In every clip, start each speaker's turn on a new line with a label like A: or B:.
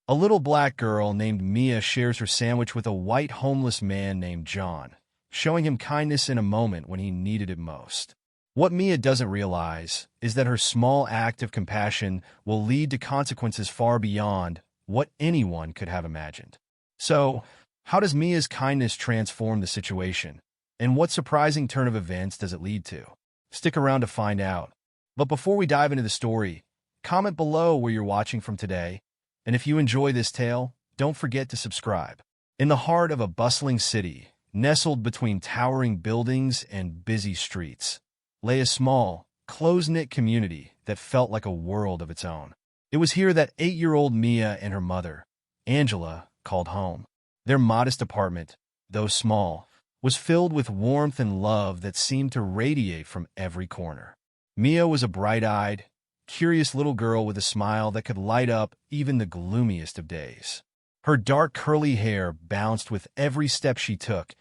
A: A little black girl named Mia shares her sandwich with a white homeless man named John, showing him kindness in a moment when he needed it most. What Mia doesn't realize is that her small act of compassion will lead to consequences far beyond what anyone could have imagined. So, how does Mia's kindness transform the situation? And what surprising turn of events does it lead to? Stick around to find out. But before we dive into the story, comment below where you're watching from today. And if you enjoy this tale, don't forget to subscribe. In the heart of a bustling city, nestled between towering buildings and busy streets, lay a small, close-knit community that felt like a world of its own. It was here that 8-year-old Mia and her mother, Angela, called home. Their modest apartment, though small, was filled with warmth and love that seemed to radiate from every corner. Mia was a bright-eyed, curious little girl with a smile that could light up even the gloomiest of days. Her dark curly hair bounced with every step she took,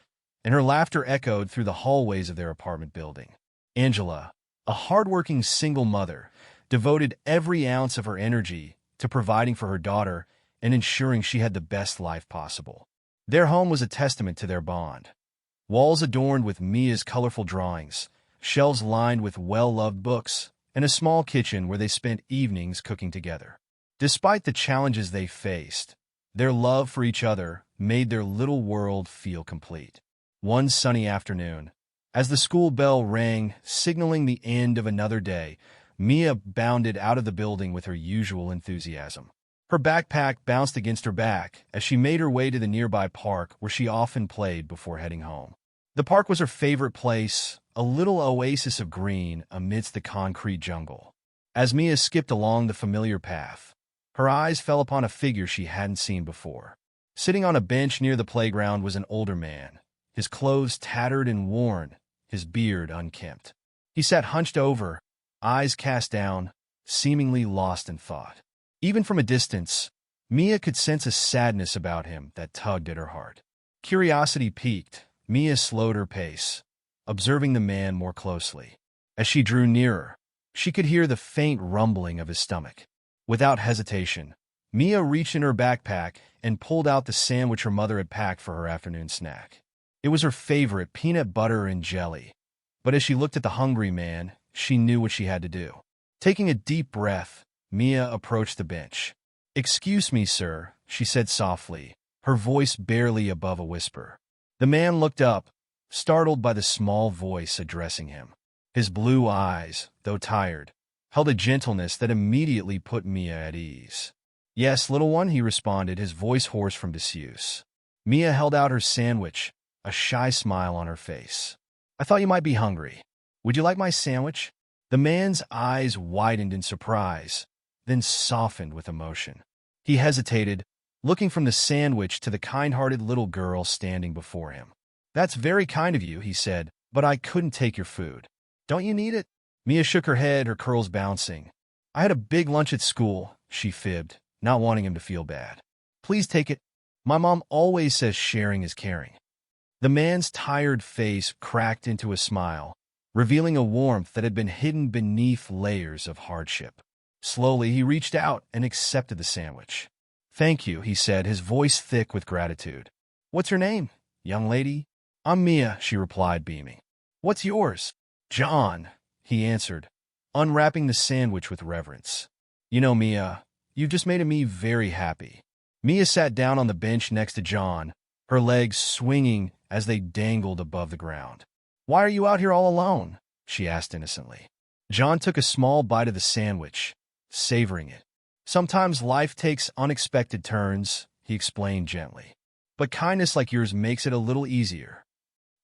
A: and her laughter echoed through the hallways of their apartment building. Angela, a hardworking single mother, devoted every ounce of her energy to providing for her daughter and ensuring she had the best life possible. Their home was a testament to their bond. Walls adorned with Mia's colorful drawings, shelves lined with well-loved books, and a small kitchen where they spent evenings cooking together. Despite the challenges they faced, their love for each other made their little world feel complete. One sunny afternoon, as the school bell rang, signaling the end of another day, Mia bounded out of the building with her usual enthusiasm. Her backpack bounced against her back as she made her way to the nearby park where she often played before heading home. The park was her favorite place, a little oasis of green amidst the concrete jungle. As Mia skipped along the familiar path, her eyes fell upon a figure she hadn't seen before. Sitting on a bench near the playground was an older man, his clothes tattered and worn, his beard unkempt. He sat hunched over, eyes cast down, seemingly lost in thought. Even from a distance, Mia could sense a sadness about him that tugged at her heart. Curiosity piqued, Mia slowed her pace, observing the man more closely. As she drew nearer, she could hear the faint rumbling of his stomach. Without hesitation, Mia reached in her backpack and pulled out the sandwich her mother had packed for her afternoon snack. It was her favorite, peanut butter and jelly. But as she looked at the hungry man, she knew what she had to do. Taking a deep breath, Mia approached the bench. "Excuse me, sir," she said softly, her voice barely above a whisper. The man looked up, startled by the small voice addressing him. His blue eyes, though tired, held a gentleness that immediately put Mia at ease. "Yes, little one," he responded, his voice hoarse from disuse. Mia held out her sandwich, a shy smile on her face. "I thought you might be hungry. Would you like my sandwich?" The man's eyes widened in surprise, then softened with emotion. He hesitated, looking from the sandwich to the kind-hearted little girl standing before him. "That's very kind of you," he said, "but I couldn't take your food." "Don't you need it?" Mia shook her head, her curls bouncing. "I had a big lunch at school," she fibbed, not wanting him to feel bad. "Please take it. My mom always says sharing is caring." The man's tired face cracked into a smile, revealing a warmth that had been hidden beneath layers of hardship. Slowly, he reached out and accepted the sandwich. "Thank you," he said, his voice thick with gratitude. "What's your name, young lady?" "I'm Mia," she replied, beaming. "What's yours?" "John," he answered, unwrapping the sandwich with reverence. "You know, Mia, you've just made me very happy." Mia sat down on the bench next to John, her legs swinging as they dangled above the ground. "Why are you out here all alone?" she asked innocently. John took a small bite of the sandwich, savoring it. "Sometimes life takes unexpected turns," he explained gently. "But kindness like yours makes it a little easier."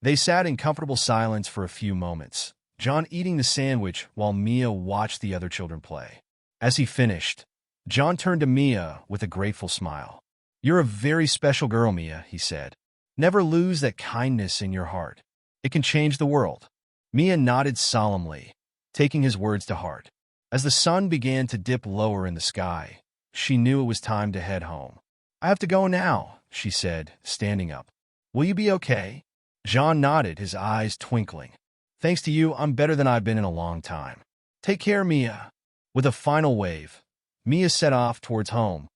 A: They sat in comfortable silence for a few moments, John eating the sandwich while Mia watched the other children play. As he finished, John turned to Mia with a grateful smile. "You're a very special girl, Mia," he said. "Never lose that kindness in your heart. It can change the world." Mia nodded solemnly, taking his words to heart. As the sun began to dip lower in the sky, she knew it was time to head home. "I have to go now," she said, standing up. "Will you be okay?" John nodded, his eyes twinkling. "Thanks to you, I'm better than I've been in a long time. Take care, Mia." With a final wave, Mia set off towards home,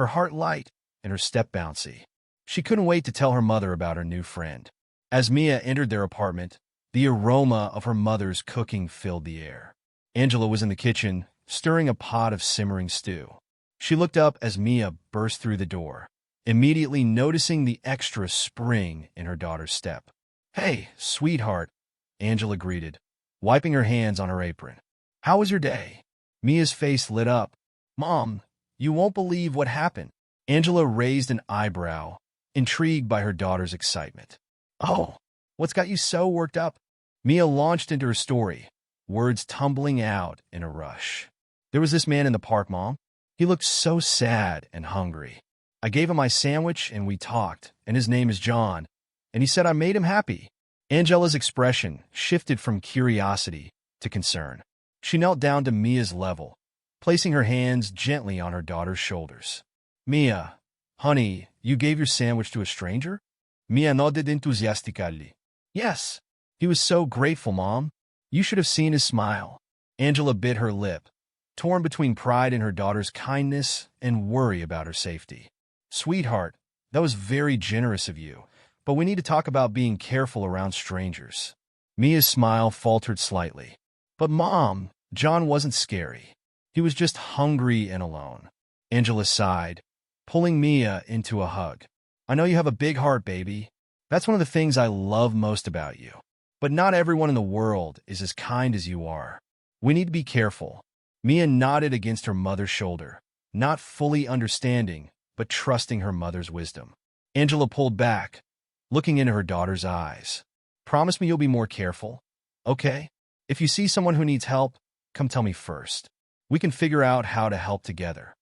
A: her heart light and her step bouncy. She couldn't wait to tell her mother about her new friend. As Mia entered their apartment, the aroma of her mother's cooking filled the air. Angela was in the kitchen, stirring a pot of simmering stew. She looked up as Mia burst through the door, immediately noticing the extra spring in her daughter's step. "Hey, sweetheart," Angela greeted, wiping her hands on her apron. "How was your day?" Mia's face lit up. "Mom, you won't believe what happened." Angela raised an eyebrow, intrigued by her daughter's excitement. "Oh, what's got you so worked up?" Mia launched into her story, words tumbling out in a rush. "There was this man in the park, Mom. He looked so sad and hungry. I gave him my sandwich and we talked, and his name is John, and he said I made him happy." Angela's expression shifted from curiosity to concern. She knelt down to Mia's level, placing her hands gently on her daughter's shoulders. "Mia, honey, you gave your sandwich to a stranger?" Mia nodded enthusiastically. "Yes. He was so grateful, Mom. You should have seen his smile." Angela bit her lip, torn between pride in her daughter's kindness and worry about her safety. "Sweetheart, that was very generous of you, but we need to talk about being careful around strangers." Mia's smile faltered slightly. "But Mom, John wasn't scary. He was just hungry and alone." Angela sighed, pulling Mia into a hug. "I know you have a big heart, baby. That's one of the things I love most about you. But not everyone in the world is as kind as you are. We need to be careful." Mia nodded against her mother's shoulder, not fully understanding, but trusting her mother's wisdom. Angela pulled back, looking into her daughter's eyes. "Promise me you'll be more careful, okay? If you see someone who needs help, come tell me first. We can figure out how to help together."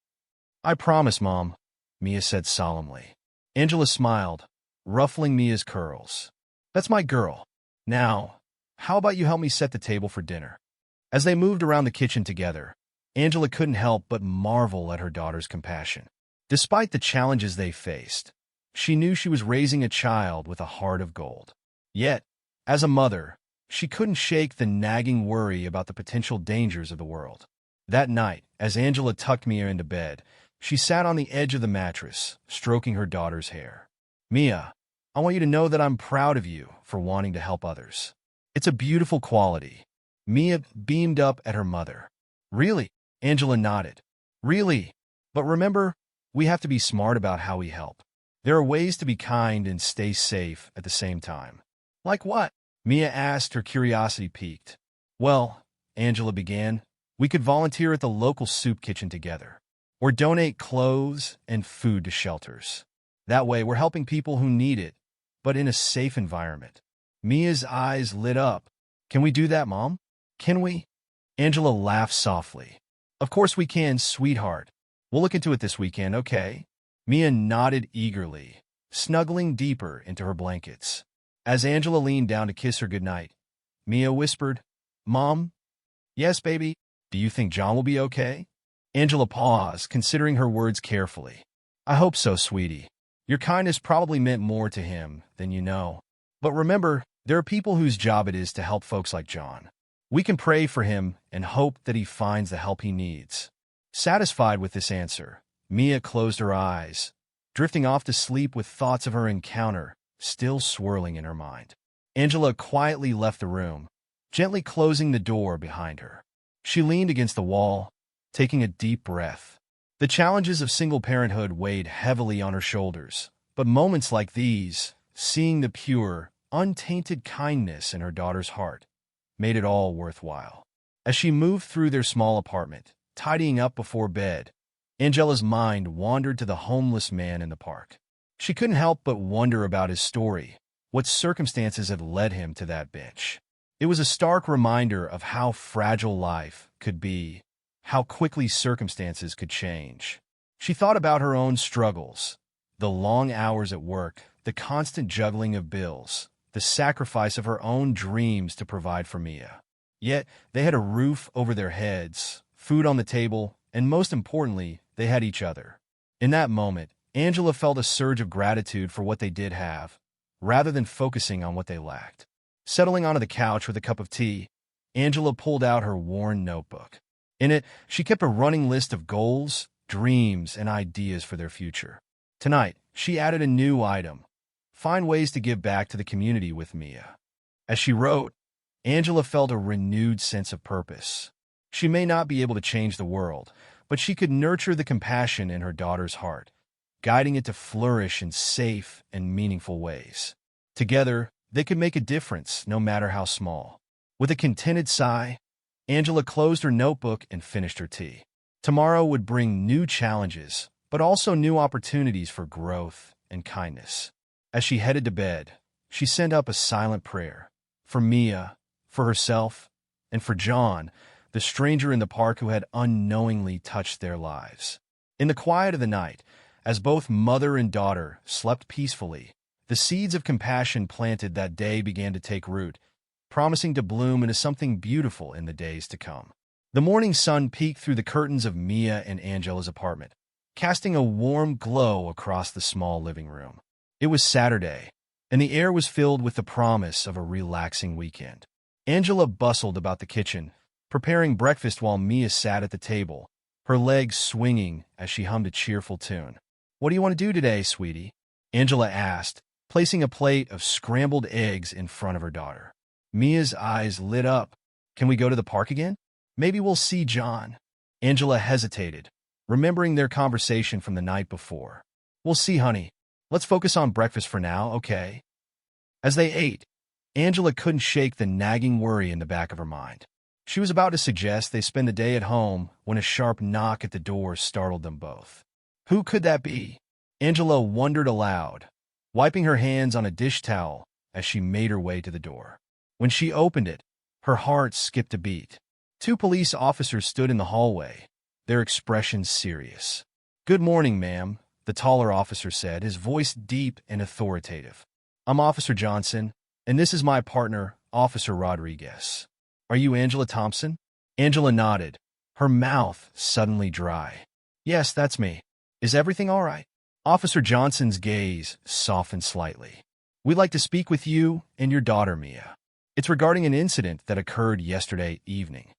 A: "I promise, Mom," Mia said solemnly. Angela smiled, ruffling Mia's curls. "That's my girl. Now, how about you help me set the table for dinner?" As they moved around the kitchen together, Angela couldn't help but marvel at her daughter's compassion. Despite the challenges they faced, she knew she was raising a child with a heart of gold. Yet, as a mother, she couldn't shake the nagging worry about the potential dangers of the world. That night, as Angela tucked Mia into bed, she sat on the edge of the mattress, stroking her daughter's hair. "Mia, I want you to know that I'm proud of you for wanting to help others. It's a beautiful quality." Mia beamed up at her mother. "Really?" Angela nodded. "Really. But remember, we have to be smart about how we help. There are ways to be kind and stay safe at the same time." "Like what?" Mia asked, her curiosity piqued. "Well," Angela began, "we could volunteer at the local soup kitchen together, or donate clothes and food to shelters. That way, we're helping people who need it, but in a safe environment." Mia's eyes lit up. "Can we do that, Mom? Can we?" Angela laughed softly. "Of course we can, sweetheart. We'll look into it this weekend, okay?" Mia nodded eagerly, snuggling deeper into her blankets. As Angela leaned down to kiss her goodnight, Mia whispered, "Mom?" "Yes, baby. Do you think John will be okay?" Angela paused, considering her words carefully. "I hope so, sweetie. Your kindness probably meant more to him than you know. But remember, there are people whose job it is to help folks like John. We can pray for him and hope that he finds the help he needs." Satisfied with this answer, Mia closed her eyes, drifting off to sleep with thoughts of her encounter still swirling in her mind. Angela quietly left the room, gently closing the door behind her. She leaned against the wall, taking a deep breath. The challenges of single parenthood weighed heavily on her shoulders, but moments like these, seeing the pure, untainted kindness in her daughter's heart, made it all worthwhile. As she moved through their small apartment, tidying up before bed, Angela's mind wandered to the homeless man in the park. She couldn't help but wonder about his story, what circumstances had led him to that bench. It was a stark reminder of how fragile life could be, how quickly circumstances could change. She thought about her own struggles, the long hours at work, the constant juggling of bills, the sacrifice of her own dreams to provide for Mia. Yet, they had a roof over their heads, food on the table, and most importantly, they had each other. In that moment, Angela felt a surge of gratitude for what they did have, rather than focusing on what they lacked. Settling onto the couch with a cup of tea, Angela pulled out her worn notebook. In it, she kept a running list of goals, dreams, and ideas for their future. Tonight, she added a new item: find ways to give back to the community with Mia. As she wrote, Angela felt a renewed sense of purpose. She may not be able to change the world, but she could nurture the compassion in her daughter's heart, guiding it to flourish in safe and meaningful ways. Together, they could make a difference, no matter how small. With a contented sigh, Angela closed her notebook and finished her tea. Tomorrow would bring new challenges, but also new opportunities for growth and kindness. As she headed to bed, she sent up a silent prayer for Mia, for herself, and for John, the stranger in the park who had unknowingly touched their lives. In the quiet of the night, as both mother and daughter slept peacefully, the seeds of compassion planted that day began to take root, promising to bloom into something beautiful in the days to come. The morning sun peeked through the curtains of Mia and Angela's apartment, casting a warm glow across the small living room. It was Saturday, and the air was filled with the promise of a relaxing weekend. Angela bustled about the kitchen, preparing breakfast while Mia sat at the table, her legs swinging as she hummed a cheerful tune. "What do you want to do today, sweetie?" Angela asked, placing a plate of scrambled eggs in front of her daughter. Mia's eyes lit up. "Can we go to the park again? Maybe we'll see John." Angela hesitated, remembering their conversation from the night before. "We'll see, honey. Let's focus on breakfast for now, okay?" As they ate, Angela couldn't shake the nagging worry in the back of her mind. She was about to suggest they spend the day at home when a sharp knock at the door startled them both. Who could that be? Angela wondered aloud, wiping her hands on a dish towel as she made her way to the door. When she opened it, her heart skipped a beat. Two police officers stood in the hallway, their expressions serious. "Good morning, ma'am," the taller officer said, his voice deep and authoritative. "I'm Officer Johnson, and this is my partner, Officer Rodriguez. Are you Angela Thompson?" Angela nodded, her mouth suddenly dry. "Yes, that's me. Is everything all right?" Officer Johnson's gaze softened slightly. "We'd like to speak with you and your daughter, Mia. It's regarding an incident that occurred yesterday evening."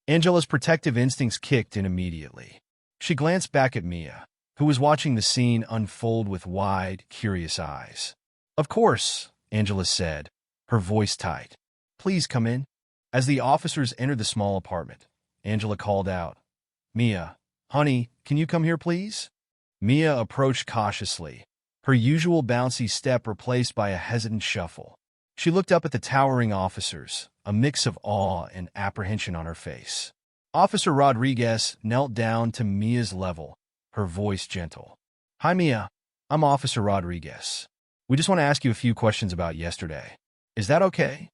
A: Angela's protective instincts kicked in immediately. She glanced back at Mia, who was watching the scene unfold with wide, curious eyes. "Of course," Angela said, her voice tight. "Please come in." As the officers entered the small apartment, Angela called out, "Mia, honey, can you come here, please?" Mia approached cautiously, her usual bouncy step replaced by a hesitant shuffle. She looked up at the towering officers, a mix of awe and apprehension on her face. Officer Rodriguez knelt down to Mia's level, her voice gentle. "Hi, Mia. I'm Officer Rodriguez. We just want to ask you a few questions about yesterday. Is that okay?"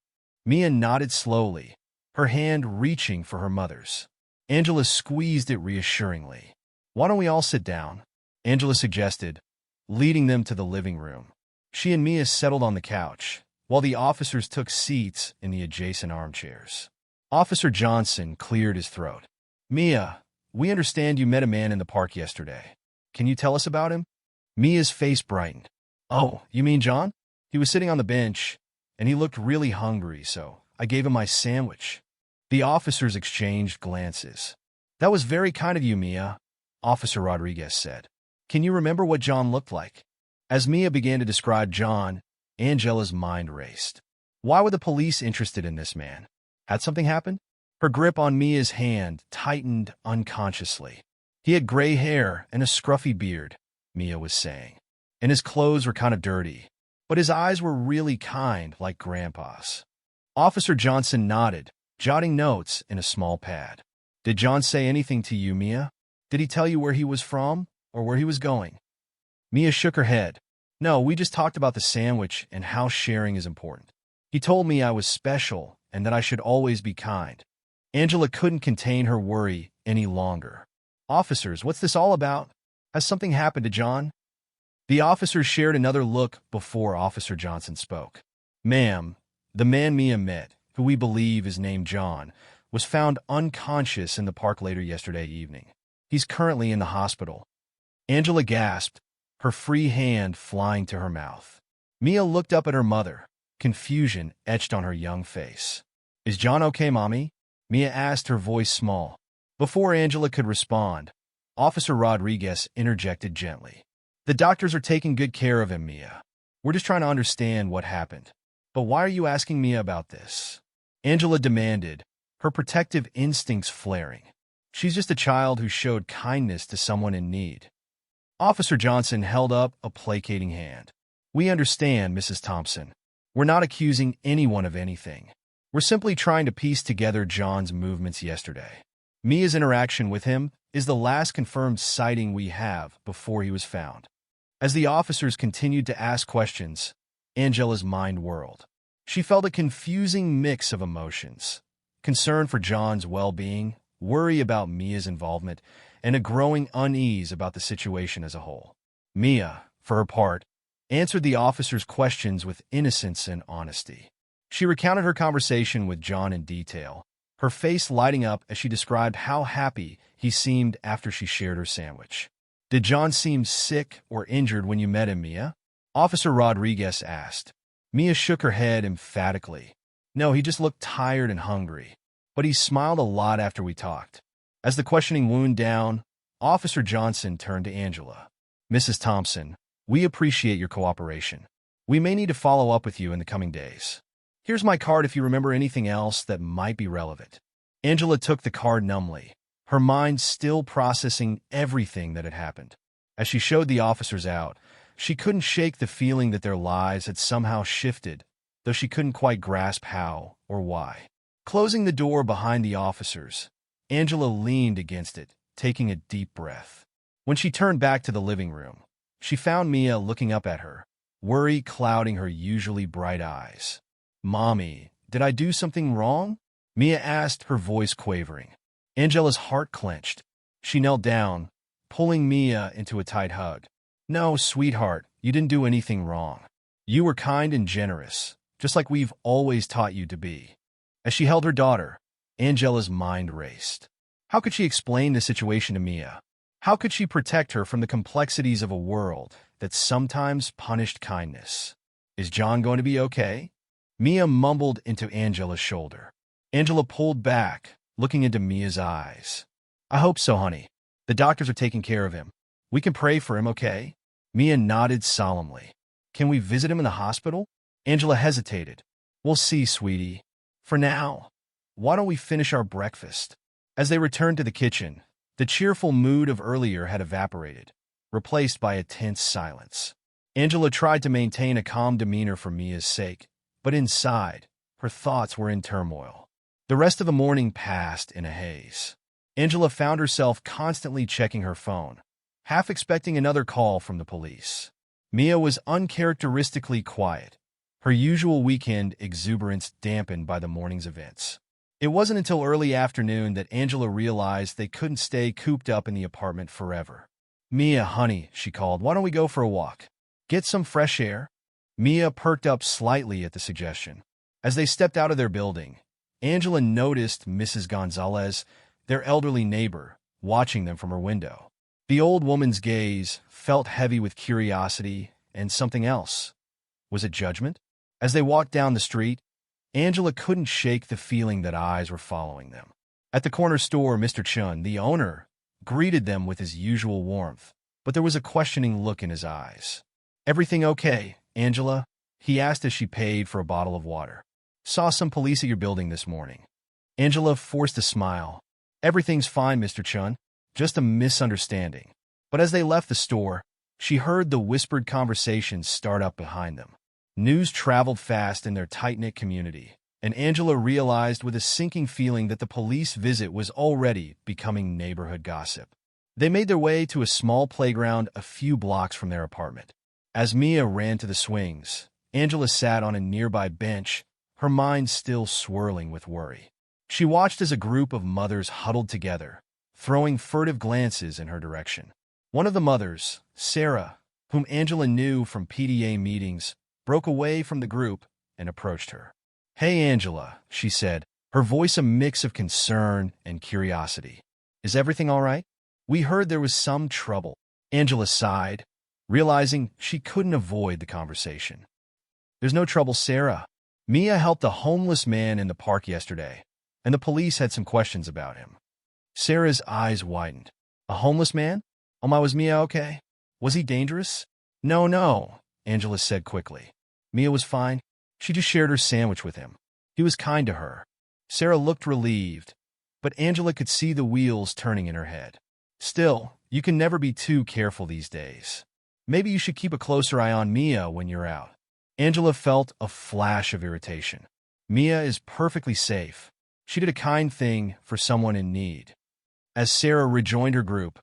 A: Mia nodded slowly, her hand reaching for her mother's. Angela squeezed it reassuringly. "Why don't we all sit down?" Angela suggested, leading them to the living room. She and Mia settled on the couch, while the officers took seats in the adjacent armchairs. Officer Johnson cleared his throat. "Mia, we understand you met a man in the park yesterday. Can you tell us about him?" Mia's face brightened. "Oh, you mean John? He was sitting on the bench, and he looked really hungry, so I gave him my sandwich." The officers exchanged glances. "That was very kind of you, Mia," Officer Rodriguez said. "Can you remember what John looked like?" As Mia began to describe John, Angela's mind raced. Why were the police interested in this man? Had something happened? Her grip on Mia's hand tightened unconsciously. "He had gray hair and a scruffy beard," Mia was saying, "and his clothes were kind of dirty, but his eyes were really kind, like Grandpa's." Officer Johnson nodded, jotting notes in a small pad. "Did John say anything to you, Mia? Did he tell you where he was from or where he was going?" Mia shook her head. "No, we just talked about the sandwich and how sharing is important. He told me I was special and that I should always be kind." Angela couldn't contain her worry any longer. "Officers, what's this all about? Has something happened to John?" The officers shared another look before Officer Johnson spoke. "Ma'am, the man Mia met, who we believe is named John, was found unconscious in the park later yesterday evening. He's currently in the hospital." Angela gasped, her free hand flying to her mouth. Mia looked up at her mother, confusion etched on her young face. "Is John okay, Mommy?" Mia asked, her voice small. Before Angela could respond, Officer Rodriguez interjected gently. The doctors are taking good care of him, Mia. We're just trying to understand what happened. But why are you asking Mia about this? Angela demanded, her protective instincts flaring. She's just a child who showed kindness to someone in need. Officer Johnson held up a placating hand. We understand, Mrs. Thompson. We're not accusing anyone of anything. We're simply trying to piece together John's movements yesterday. Mia's interaction with him is the last confirmed sighting we have before he was found. As the officers continued to ask questions, Angela's mind whirled. She felt a confusing mix of emotions: concern for John's well-being, worry about Mia's involvement, and a growing unease about the situation as a whole. Mia, for her part, answered the officers' questions with innocence and honesty. She recounted her conversation with John in detail, her face lighting up as she described how happy he seemed after she shared her sandwich. Did John seem sick or injured when you met him, Mia? Officer Rodriguez asked. Mia shook her head emphatically. No, he just looked tired and hungry, but he smiled a lot after we talked. As the questioning wound down, Officer Johnson turned to Angela. Mrs. Thompson, we appreciate your cooperation. We may need to follow up with you in the coming days. Here's my card if you remember anything else that might be relevant. Angela took the card numbly, her mind still processing everything that had happened. As she showed the officers out, she couldn't shake the feeling that their lives had somehow shifted, though she couldn't quite grasp how or why. Closing the door behind the officers, Angela leaned against it, taking a deep breath. When she turned back to the living room, she found Mia looking up at her, worry clouding her usually bright eyes. Mommy, did I do something wrong? Mia asked, her voice quavering. Angela's heart clenched. She knelt down, pulling Mia into a tight hug. No, sweetheart, you didn't do anything wrong. You were kind and generous, just like we've always taught you to be. As she held her daughter, Angela's mind raced. How could she explain the situation to Mia? How could she protect her from the complexities of a world that sometimes punished kindness? Is John going to be okay? Mia mumbled into Angela's shoulder. Angela pulled back, looking into Mia's eyes. I hope so, honey. The doctors are taking care of him. We can pray for him, okay? Mia nodded solemnly. Can we visit him in the hospital? Angela hesitated. We'll see, sweetie. For now, why don't we finish our breakfast? As they returned to the kitchen, the cheerful mood of earlier had evaporated, replaced by a tense silence. Angela tried to maintain a calm demeanor for Mia's sake, but inside, her thoughts were in turmoil. The rest of the morning passed in a haze. Angela found herself constantly checking her phone, half expecting another call from the police. Mia was uncharacteristically quiet, her usual weekend exuberance dampened by the morning's events. It wasn't until early afternoon that Angela realized they couldn't stay cooped up in the apartment forever. Mia, honey, she called, why don't we go for a walk? Get some fresh air? Mia perked up slightly at the suggestion. As they stepped out of their building, Angela noticed Mrs. Gonzalez, their elderly neighbor, watching them from her window. The old woman's gaze felt heavy with curiosity and something else. Was it judgment? As they walked down the street, Angela couldn't shake the feeling that eyes were following them. At the corner store, Mr. Chun, the owner, greeted them with his usual warmth, but there was a questioning look in his eyes. Everything okay, Angela? He asked as she paid for a bottle of water. Saw some police at your building this morning. Angela forced a smile. Everything's fine, Mr. Chun. Just a misunderstanding. But as they left the store, she heard the whispered conversations start up behind them. News traveled fast in their tight-knit community, and Angela realized with a sinking feeling that the police visit was already becoming neighborhood gossip. They made their way to a small playground a few blocks from their apartment. As Mia ran to the swings, Angela sat on a nearby bench, her mind still swirling with worry. She watched as a group of mothers huddled together, throwing furtive glances in her direction. One of the mothers, Sarah, whom Angela knew from PTA meetings, broke away from the group and approached her. Hey, Angela, she said, her voice a mix of concern and curiosity. Is everything all right? We heard there was some trouble. Angela sighed, realizing she couldn't avoid the conversation. There's no trouble, Sarah. Mia helped a homeless man in the park yesterday, and the police had some questions about him. Sarah's eyes widened. A homeless man? Was Mia okay? Was he dangerous? No, no, Angela said quickly. Mia was fine. She just shared her sandwich with him. He was kind to her. Sarah looked relieved, but Angela could see the wheels turning in her head. Still, you can never be too careful these days. Maybe you should keep a closer eye on Mia when you're out. Angela felt a flash of irritation. Mia is perfectly safe. She did a kind thing for someone in need. As Sarah rejoined her group,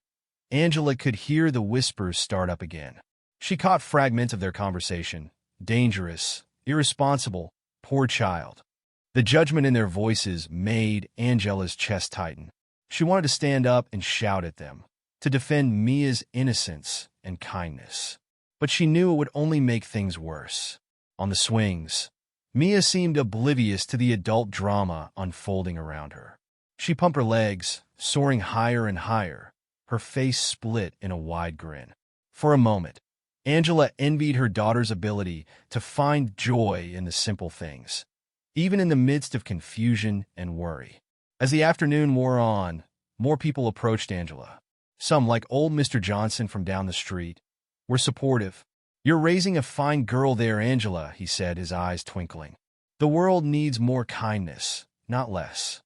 A: Angela could hear the whispers start up again. She caught fragments of their conversation. Dangerous, irresponsible, poor child. The judgment in their voices made Angela's chest tighten. She wanted to stand up and shout at them, to defend Mia's innocence and kindness. But she knew it would only make things worse. On the swings, Mia seemed oblivious to the adult drama unfolding around her. She pumped her legs, soaring higher and higher, her face split in a wide grin. For a moment, Angela envied her daughter's ability to find joy in the simple things, even in the midst of confusion and worry. As the afternoon wore on, more people approached Angela. Some, like old Mr. Johnson from down the street, were supportive. "You're raising a fine girl there, Angela," he said, his eyes twinkling. "The world needs more kindness, not less."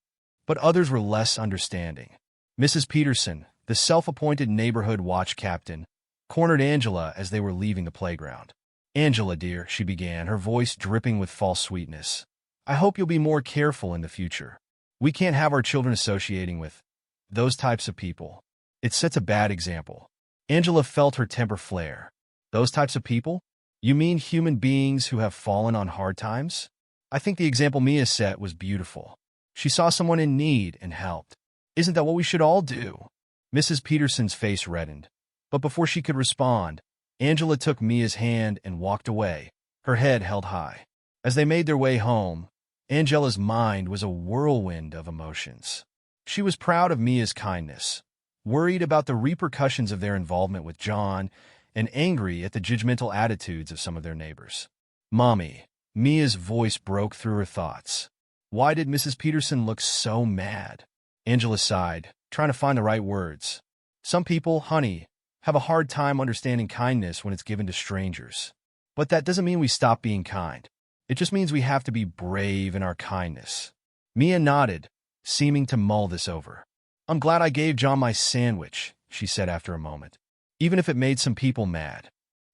A: But others were less understanding. Mrs. Peterson, the self-appointed neighborhood watch captain, cornered Angela as they were leaving the playground. "Angela, dear," she began, her voice dripping with false sweetness, "I hope you'll be more careful in the future. We can't have our children associating with those types of people. It sets a bad example." Angela felt her temper flare. "Those types of people? You mean human beings who have fallen on hard times? I think the example Mia set was beautiful. She saw someone in need and helped. Isn't that what we should all do?" Mrs. Peterson's face reddened. But before she could respond, Angela took Mia's hand and walked away, her head held high. As they made their way home, Angela's mind was a whirlwind of emotions. She was proud of Mia's kindness, worried about the repercussions of their involvement with John, and angry at the judgmental attitudes of some of their neighbors. "Mommy," Mia's voice broke through her thoughts. "Why did Mrs. Peterson look so mad?" Angela sighed, trying to find the right words. "Some people, honey, have a hard time understanding kindness when it's given to strangers. But that doesn't mean we stop being kind. It just means we have to be brave in our kindness." Mia nodded, seeming to mull this over. "I'm glad I gave John my sandwich," she said after a moment, "even if it made some people mad."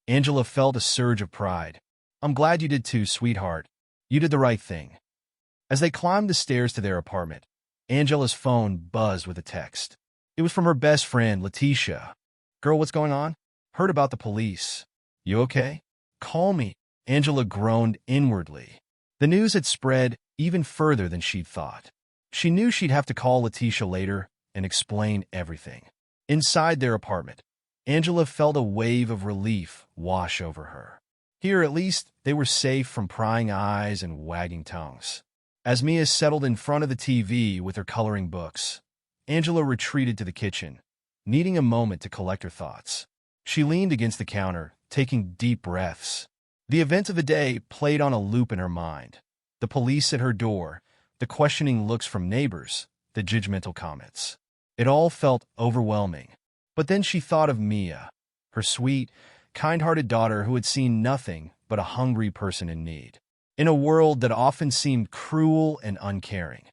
A: Angela felt a surge of pride. "I'm glad you did too, sweetheart. You did the right thing." As they climbed the stairs to their apartment, Angela's phone buzzed with a text. It was from her best friend, Letitia. "Girl, what's going on? Heard about the police. You okay? Call me." Angela groaned inwardly. The news had spread even further than she'd thought. She knew she'd have to call Letitia later and explain everything. Inside their apartment, Angela felt a wave of relief wash over her. Here, at least, they were safe from prying eyes and wagging tongues. As Mia settled in front of the TV with her coloring books, Angela retreated to the kitchen, needing a moment to collect her thoughts. She leaned against the counter, taking deep breaths. The events of the day played on a loop in her mind. The police at her door, the questioning looks from neighbors, the judgmental comments. It all felt overwhelming. But then she thought of Mia, her sweet, kind-hearted daughter who had seen nothing but a hungry person in need. In a world that often seemed cruel and uncaring,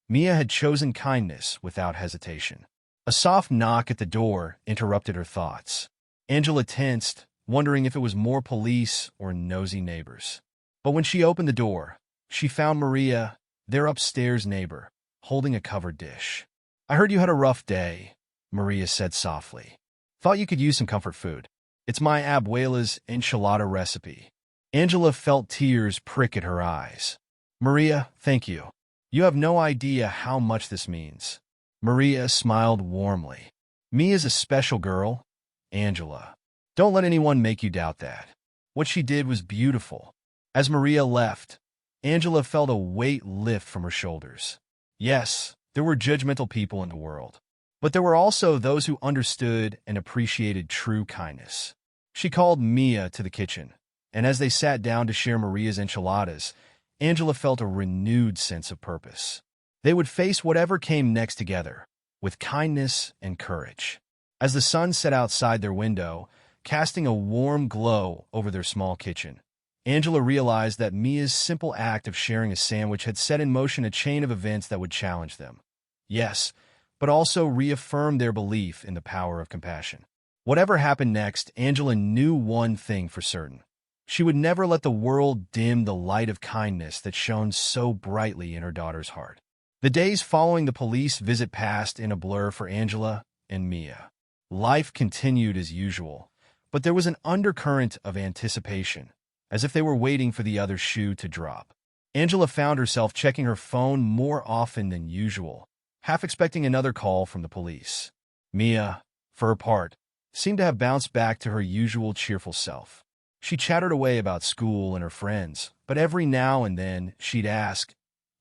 A: Mia had chosen kindness without hesitation. A soft knock at the door interrupted her thoughts. Angela tensed, wondering if it was more police or nosy neighbors. But when she opened the door, she found Maria, their upstairs neighbor, holding a covered dish. "I heard you had a rough day," Maria said softly. "Thought you could use some comfort food. It's my abuela's enchilada recipe." Angela felt tears prick at her eyes. "Maria, thank you. You have no idea how much this means." Maria smiled warmly. "Mia's a special girl, Angela. Don't let anyone make you doubt that. What she did was beautiful." As Maria left, Angela felt a weight lift from her shoulders. Yes, there were judgmental people in the world, but there were also those who understood and appreciated true kindness. She called Mia to the kitchen, and as they sat down to share Maria's enchiladas, Angela felt a renewed sense of purpose. They would face whatever came next together, with kindness and courage. As the sun set outside their window, casting a warm glow over their small kitchen, Angela realized that Mia's simple act of sharing a sandwich had set in motion a chain of events that would challenge them. Yes, but also reaffirm their belief in the power of compassion. Whatever happened next, Angela knew one thing for certain. She would never let the world dim the light of kindness that shone so brightly in her daughter's heart. The days following the police visit passed in a blur for Angela and Mia. Life continued as usual, but there was an undercurrent of anticipation, as if they were waiting for the other shoe to drop. Angela found herself checking her phone more often than usual, half expecting another call from the police. Mia, for her part, seemed to have bounced back to her usual cheerful self. She chattered away about school and her friends, but every now and then she'd ask,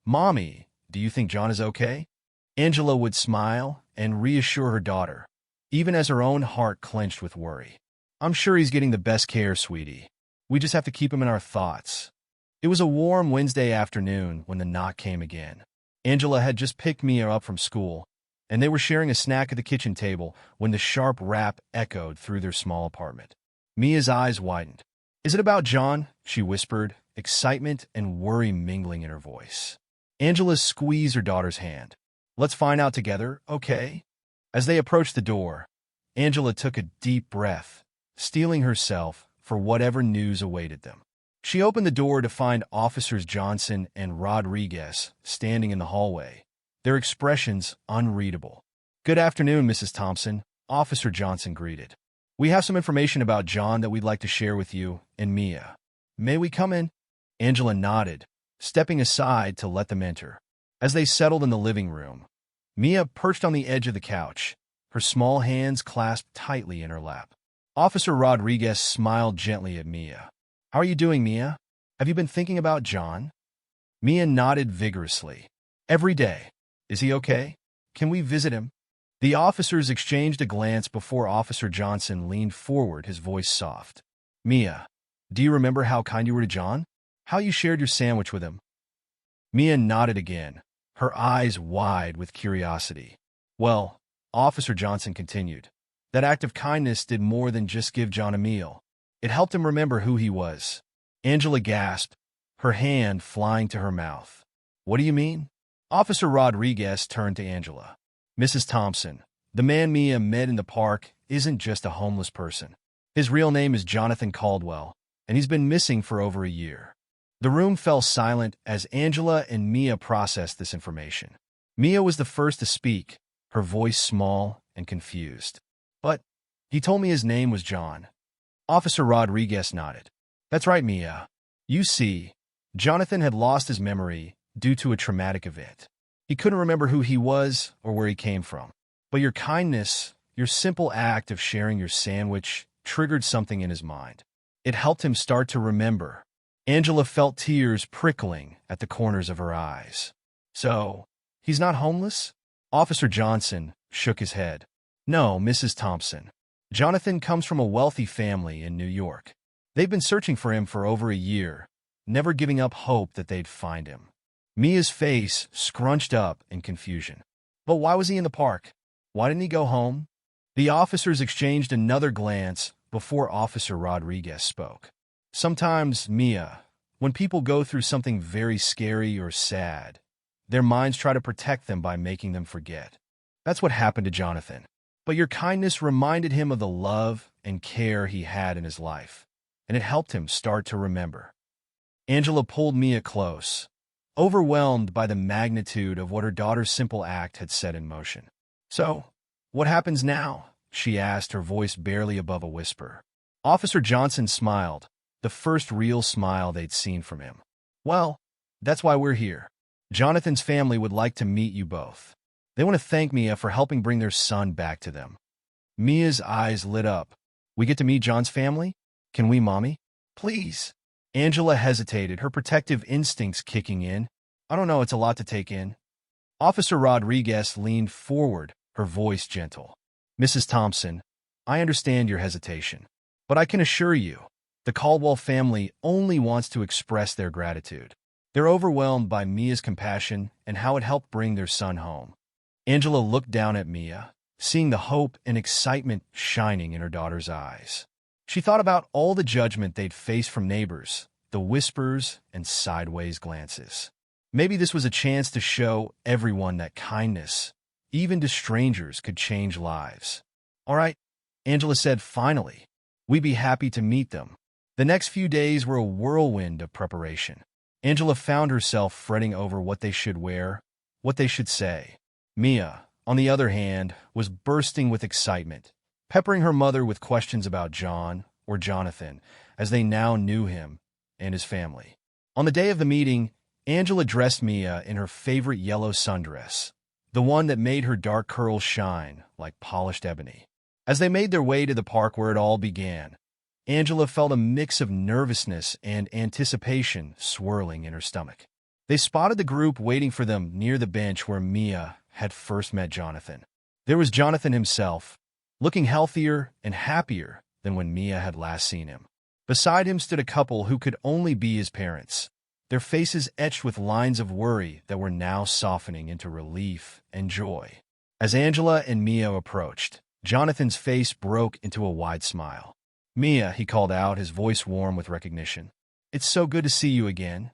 A: "Mommy, do you think John is okay?" Angela would smile and reassure her daughter, even as her own heart clenched with worry. "I'm sure he's getting the best care, sweetie. We just have to keep him in our thoughts." It was a warm Wednesday afternoon when the knock came again. Angela had just picked Mia up from school, and they were sharing a snack at the kitchen table when the sharp rap echoed through their small apartment. Mia's eyes widened. "Is it about John?" she whispered, excitement and worry mingling in her voice. Angela squeezed her daughter's hand. "Let's find out together, okay?" As they approached the door, Angela took a deep breath, steeling herself for whatever news awaited them. She opened the door to find Officers Johnson and Rodriguez standing in the hallway, their expressions unreadable. "Good afternoon, Mrs. Thompson," Officer Johnson greeted. "We have some information about John that we'd like to share with you and Mia. May we come in?" Angela nodded, stepping aside to let them enter. As they settled in the living room, Mia perched on the edge of the couch, her small hands clasped tightly in her lap. Officer Rodriguez smiled gently at Mia. "How are you doing, Mia? Have you been thinking about John?" Mia nodded vigorously. "Every day. Is he okay? Can we visit him?" The officers exchanged a glance before Officer Johnson leaned forward, his voice soft. "Mia, do you remember how kind you were to John? How you shared your sandwich with him?" Mia nodded again, her eyes wide with curiosity. "Well," Officer Johnson continued, "that act of kindness did more than just give John a meal. It helped him remember who he was." Angela gasped, her hand flying to her mouth. "What do you mean?" Officer Rodriguez turned to Angela. "Mrs. Thompson, the man Mia met in the park isn't just a homeless person. His real name is Jonathan Caldwell, and he's been missing for over a year." The room fell silent as Angela and Mia processed this information. Mia was the first to speak, her voice small and confused. "But he told me his name was John." Officer Rodriguez nodded. "That's right, Mia. You see, Jonathan had lost his memory due to a traumatic event. He couldn't remember who he was or where he came from. But your kindness, your simple act of sharing your sandwich, triggered something in his mind. It helped him start to remember." Angela felt tears prickling at the corners of her eyes. "So, he's not homeless?" Officer Johnson shook his head. "No, Mrs. Thompson. Jonathan comes from a wealthy family in New York. They've been searching for him for over a year, never giving up hope that they'd find him." Mia's face scrunched up in confusion. "But why was he in the park? Why didn't he go home?" The officers exchanged another glance before Officer Rodriguez spoke. "Sometimes, Mia, when people go through something very scary or sad, their minds try to protect them by making them forget. That's what happened to Jonathan. But your kindness reminded him of the love and care he had in his life, and it helped him start to remember." Angela pulled Mia close, overwhelmed by the magnitude of what her daughter's simple act had set in motion. "So, what happens now?" she asked, her voice barely above a whisper. Officer Johnson smiled, the first real smile they'd seen from him. "Well, that's why we're here. Jonathan's family would like to meet you both. They want to thank Mia for helping bring their son back to them." Mia's eyes lit up. "We get to meet John's family? Can we, Mommy? Please." Angela hesitated, her protective instincts kicking in. "I don't know, it's a lot to take in." Officer Rodriguez leaned forward, her voice gentle. "Mrs. Thompson, I understand your hesitation, but I can assure you, the Caldwell family only wants to express their gratitude. They're overwhelmed by Mia's compassion and how it helped bring their son home." Angela looked down at Mia, seeing the hope and excitement shining in her daughter's eyes. She thought about all the judgment they'd faced from neighbors, the whispers and sideways glances. Maybe this was a chance to show everyone that kindness, even to strangers, could change lives. "All right," Angela said finally. "We'd be happy to meet them." The next few days were a whirlwind of preparation. Angela found herself fretting over what they should wear, what they should say. Mia, on the other hand, was bursting with excitement, peppering her mother with questions about John, or Jonathan, as they now knew him, and his family. On the day of the meeting, Angela dressed Mia in her favorite yellow sundress, the one that made her dark curls shine like polished ebony. As they made their way to the park where it all began, Angela felt a mix of nervousness and anticipation swirling in her stomach. They spotted the group waiting for them near the bench where Mia had first met Jonathan. There was Jonathan himself, looking healthier and happier than when Mia had last seen him. Beside him stood a couple who could only be his parents, their faces etched with lines of worry that were now softening into relief and joy. As Angela and Mia approached, Jonathan's face broke into a wide smile. "Mia," he called out, his voice warm with recognition. "It's so good to see you again."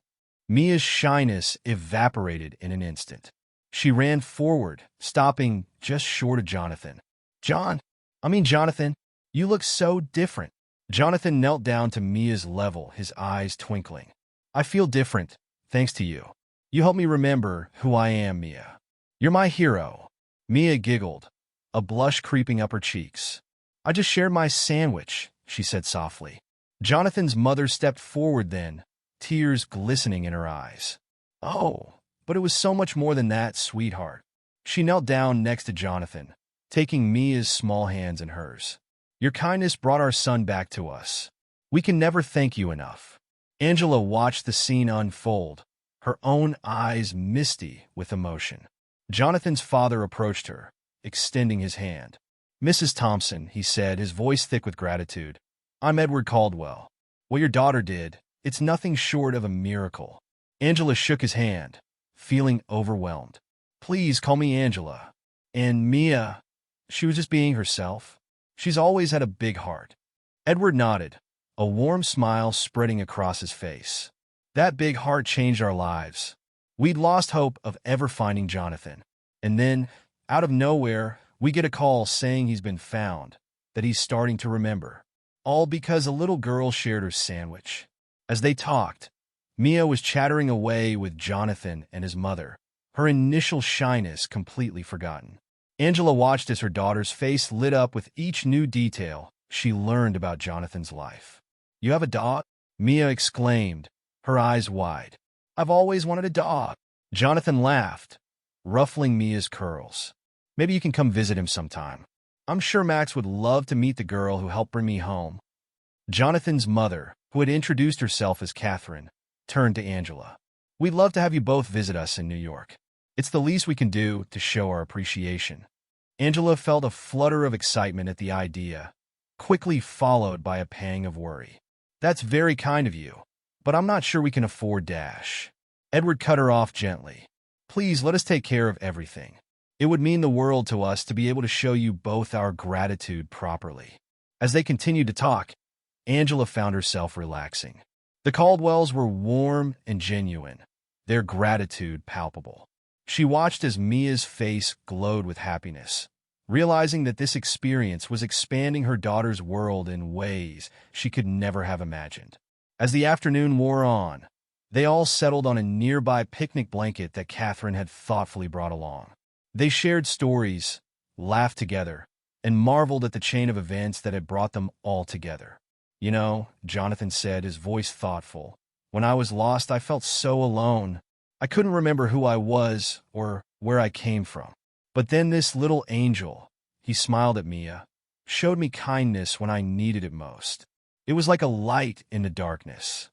A: Mia's shyness evaporated in an instant. She ran forward, stopping just short of Jonathan. Jonathan, you look so different." Jonathan knelt down to Mia's level, his eyes twinkling. "I feel different, thanks to you. You help me remember who I am, Mia. You're my hero." Mia giggled, a blush creeping up her cheeks. "I just shared my sandwich," she said softly. Jonathan's mother stepped forward then, tears glistening in her eyes. "Oh, but it was so much more than that, sweetheart." She knelt down next to Jonathan, taking Mia's small hands in hers. "Your kindness brought our son back to us. We can never thank you enough." Angela watched the scene unfold, her own eyes misty with emotion. Jonathan's father approached her, extending his hand. "Mrs. Thompson," he said, his voice thick with gratitude, "I'm Edward Caldwell. What your daughter did, it's nothing short of a miracle." Angela shook his hand, feeling overwhelmed. "Please call me Angela." And Mia, she was just being herself. She's always had a big heart. Edward nodded, a warm smile spreading across his face. "That big heart changed our lives. We'd lost hope of ever finding Jonathan. And then, out of nowhere, we get a call saying he's been found, that he's starting to remember. All because a little girl shared her sandwich." As they talked, Mia was chattering away with Jonathan and his mother, her initial shyness completely forgotten. Angela watched as her daughter's face lit up with each new detail she learned about Jonathan's life. "You have a dog?" Mia exclaimed, her eyes wide. "I've always wanted a dog." Jonathan laughed, ruffling Mia's curls. "Maybe you can come visit him sometime. I'm sure Max would love to meet the girl who helped bring me home." Jonathan's mother, who had introduced herself as Catherine, turned to Angela. "We'd love to have you both visit us in New York. It's the least we can do to show our appreciation." Angela felt a flutter of excitement at the idea, quickly followed by a pang of worry. "That's very kind of you, but I'm not sure we can afford Dash." Edward cut her off gently. "Please let us take care of everything. It would mean the world to us to be able to show you both our gratitude properly." As they continued to talk, Angela found herself relaxing. The Caldwells were warm and genuine, their gratitude palpable. She watched as Mia's face glowed with happiness, realizing that this experience was expanding her daughter's world in ways she could never have imagined. As the afternoon wore on, they all settled on a nearby picnic blanket that Catherine had thoughtfully brought along. They shared stories, laughed together, and marveled at the chain of events that had brought them all together. "You know," Jonathan said, his voice thoughtful, "when I was lost, I felt so alone. I couldn't remember who I was or where I came from. But then this little angel," he smiled at Mia, "showed me kindness when I needed it most. It was like a light in the darkness."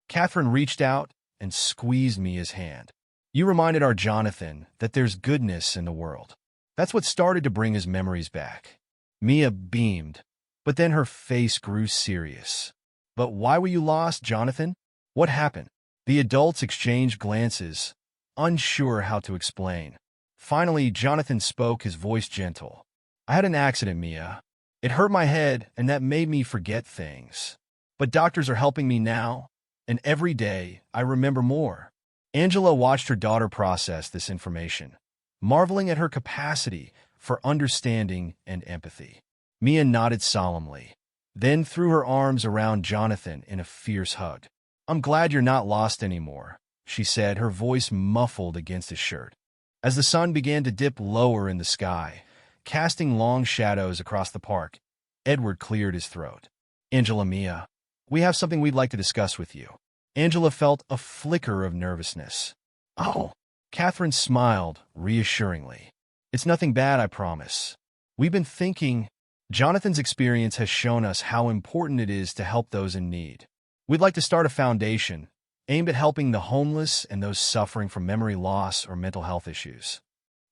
A: Catherine reached out and squeezed Mia's hand. "You reminded our Jonathan that there's goodness in the world." That's what started to bring his memories back. Mia beamed, but then her face grew serious. "But why were you lost, Jonathan? What happened?" The adults exchanged glances, unsure how to explain. Finally, Jonathan spoke, his voice gentle. I had an accident, Mia. It hurt my head, and that made me forget things. But doctors are helping me now, and every day I remember more. Angela watched her daughter process this information, marveling at her capacity for understanding and empathy. Mia nodded solemnly, then threw her arms around Jonathan in a fierce hug. "I'm glad you're not lost anymore," she said, her voice muffled against his shirt. As the sun began to dip lower in the sky, casting long shadows across the park, Edward cleared his throat. "Angela, Mia, we have something we'd like to discuss with you." Angela felt a flicker of nervousness. "Oh," Catherine smiled reassuringly. "It's nothing bad, I promise. We've been thinking. Jonathan's experience has shown us how important it is to help those in need. We'd like to start a foundation aimed at helping the homeless and those suffering from memory loss or mental health issues."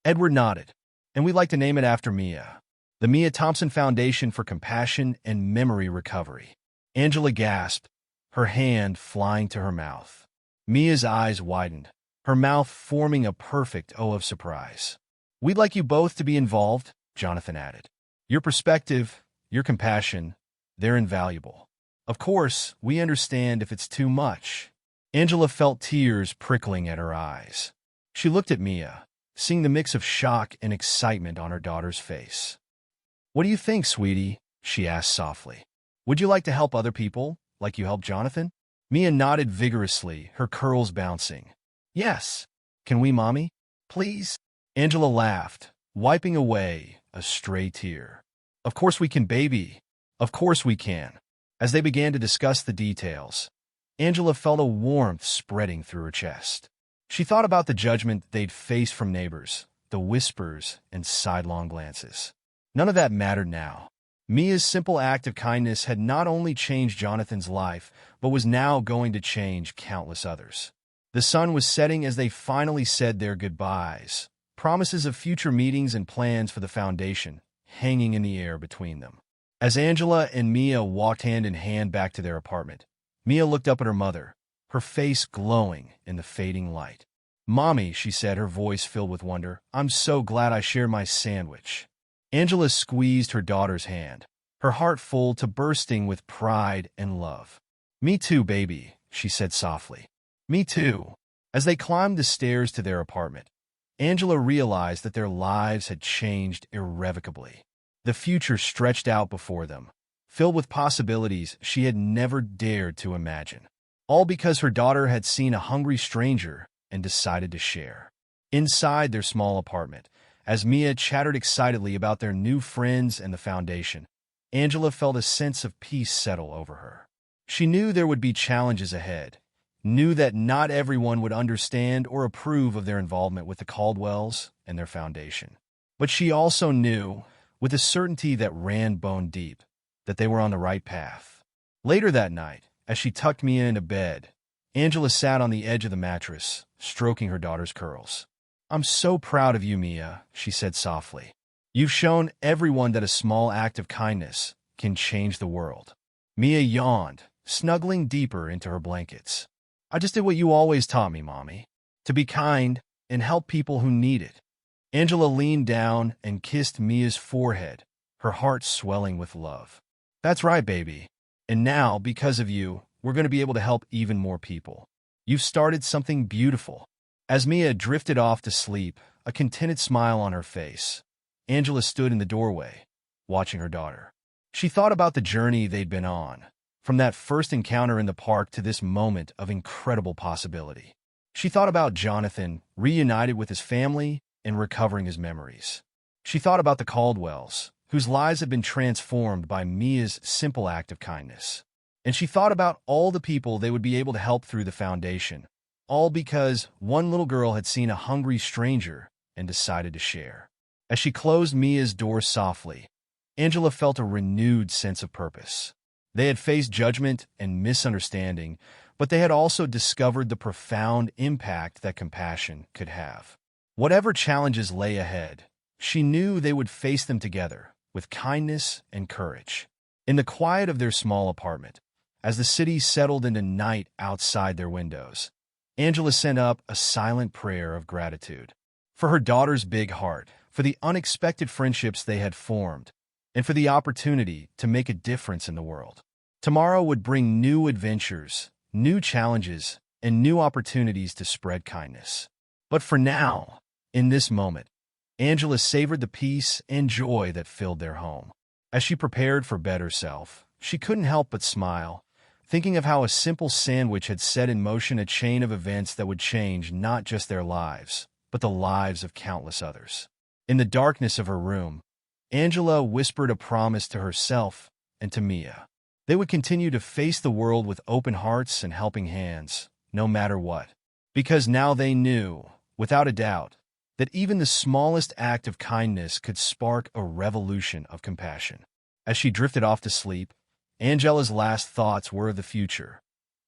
A: Edward nodded. "And we'd like to name it after Mia. The Mia Thompson Foundation for Compassion and Memory Recovery." Angela gasped, her hand flying to her mouth. Mia's eyes widened, her mouth forming a perfect O of surprise. "We'd like you both to be involved," Jonathan added. "Your perspective, your compassion, they're invaluable. Of course, we understand if it's too much." Angela felt tears prickling at her eyes. She looked at Mia, seeing the mix of shock and excitement on her daughter's face. "What do you think, sweetie?" she asked softly. "Would you like to help other people, like you helped Jonathan?" Mia nodded vigorously, her curls bouncing. "Yes. Can we, Mommy? Please?" Angela laughed, wiping away a stray tear. "Of course we can, baby. Of course we can." As they began to discuss the details, Angela felt a warmth spreading through her chest. She thought about the judgment they'd face from neighbors, the whispers and sidelong glances. None of that mattered now. Mia's simple act of kindness had not only changed Jonathan's life, but was now going to change countless others. The sun was setting as they finally said their goodbyes, promises of future meetings and plans for the foundation hanging in the air between them. As Angela and Mia walked hand in hand back to their apartment, Mia looked up at her mother, her face glowing in the fading light. "Mommy," she said, her voice filled with wonder, "I'm so glad I shared my sandwich." Angela squeezed her daughter's hand, her heart full to bursting with pride and love. "Me too, baby," she said softly. "Me too." As they climbed the stairs to their apartment, Angela realized that their lives had changed irrevocably. The future stretched out before them, filled with possibilities she had never dared to imagine. All because her daughter had seen a hungry stranger and decided to share. Inside their small apartment, as Mia chattered excitedly about their new friends and the foundation, Angela felt a sense of peace settle over her. She knew there would be challenges ahead, knew that not everyone would understand or approve of their involvement with the Caldwells and their foundation. But she also knew, with a certainty that ran bone deep, that they were on the right path. Later that night, as she tucked Mia into bed, Angela sat on the edge of the mattress, stroking her daughter's curls. "I'm so proud of you, Mia," she said softly. "You've shown everyone that a small act of kindness can change the world." Mia yawned, snuggling deeper into her blankets. "I just did what you always taught me, Mommy, to be kind and help people who need it." Angela leaned down and kissed Mia's forehead, her heart swelling with love. "That's right, baby. And now, because of you, we're going to be able to help even more people. You've started something beautiful." As Mia drifted off to sleep, a contented smile on her face, Angela stood in the doorway, watching her daughter. She thought about the journey they'd been on, from that first encounter in the park to this moment of incredible possibility. She thought about Jonathan, reunited with his family and recovering his memories. She thought about the Caldwells, whose lives had been transformed by Mia's simple act of kindness. And she thought about all the people they would be able to help through the foundation, all because one little girl had seen a hungry stranger and decided to share. As she closed Mia's door softly, Angela felt a renewed sense of purpose. They had faced judgment and misunderstanding, but they had also discovered the profound impact that compassion could have. Whatever challenges lay ahead, she knew they would face them together, with kindness and courage. In the quiet of their small apartment, as the city settled into night outside their windows, Angela sent up a silent prayer of gratitude. For her daughter's big heart, for the unexpected friendships they had formed, and for the opportunity to make a difference in the world. Tomorrow would bring new adventures, new challenges, and new opportunities to spread kindness. But for now, in this moment, Angela savored the peace and joy that filled their home. As she prepared for better self, she couldn't help but smile, thinking of how a simple sandwich had set in motion a chain of events that would change not just their lives, but the lives of countless others. In the darkness of her room, Angela whispered a promise to herself and to Mia. They would continue to face the world with open hearts and helping hands, no matter what. Because now they knew, without a doubt, that even the smallest act of kindness could spark a revolution of compassion. As she drifted off to sleep, Angela's last thoughts were of the future,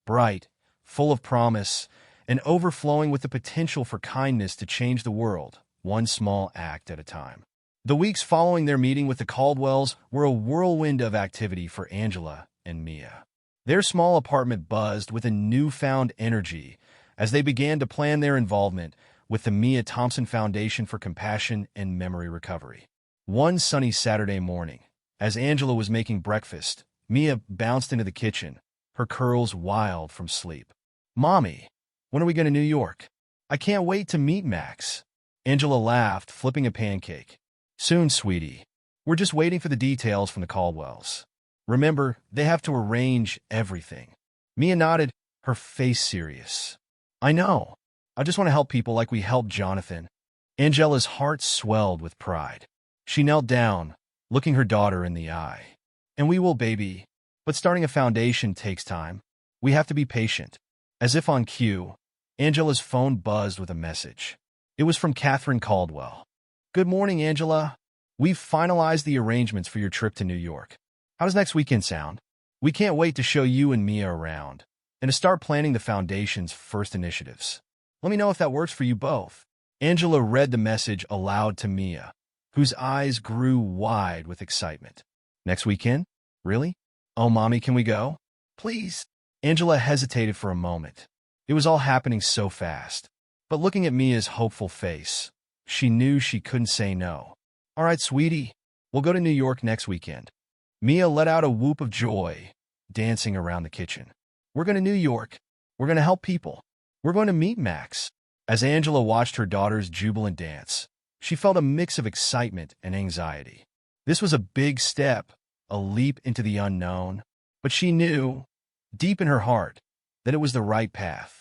A: bright, full of promise, and overflowing with the potential for kindness to change the world, one small act at a time. The weeks following their meeting with the Caldwells were a whirlwind of activity for Angela and Mia. Their small apartment buzzed with a newfound energy as they began to plan their involvement with the Mia Thompson Foundation for Compassion and Memory Recovery. One sunny Saturday morning, as Angela was making breakfast, Mia bounced into the kitchen, her curls wild from sleep. "Mommy, when are we going to New York? I can't wait to meet Max." Angela laughed, flipping a pancake. "Soon, sweetie. We're just waiting for the details from the Caldwells. Remember, they have to arrange everything." Mia nodded, her face serious. "I know. I just want to help people like we helped Jonathan." Angela's heart swelled with pride. She knelt down, looking her daughter in the eye. "And we will, baby. But starting a foundation takes time. We have to be patient." As if on cue, Angela's phone buzzed with a message. It was from Catherine Caldwell. "Good morning, Angela. We've finalized the arrangements for your trip to New York. How does next weekend sound? We can't wait to show you and Mia around, and to start planning the foundation's first initiatives. Let me know if that works for you both." Angela read the message aloud to Mia, whose eyes grew wide with excitement. "Next weekend? Really? Oh, Mommy, can we go? Please." Angela hesitated for a moment. It was all happening so fast. But looking at Mia's hopeful face, she knew she couldn't say no. "All right, sweetie. We'll go to New York next weekend." Mia let out a whoop of joy, dancing around the kitchen. "We're going to New York. We're going to help people. We're going to meet Max." As Angela watched her daughter's jubilant dance, she felt a mix of excitement and anxiety. This was a big step, a leap into the unknown, but she knew, deep in her heart, that it was the right path.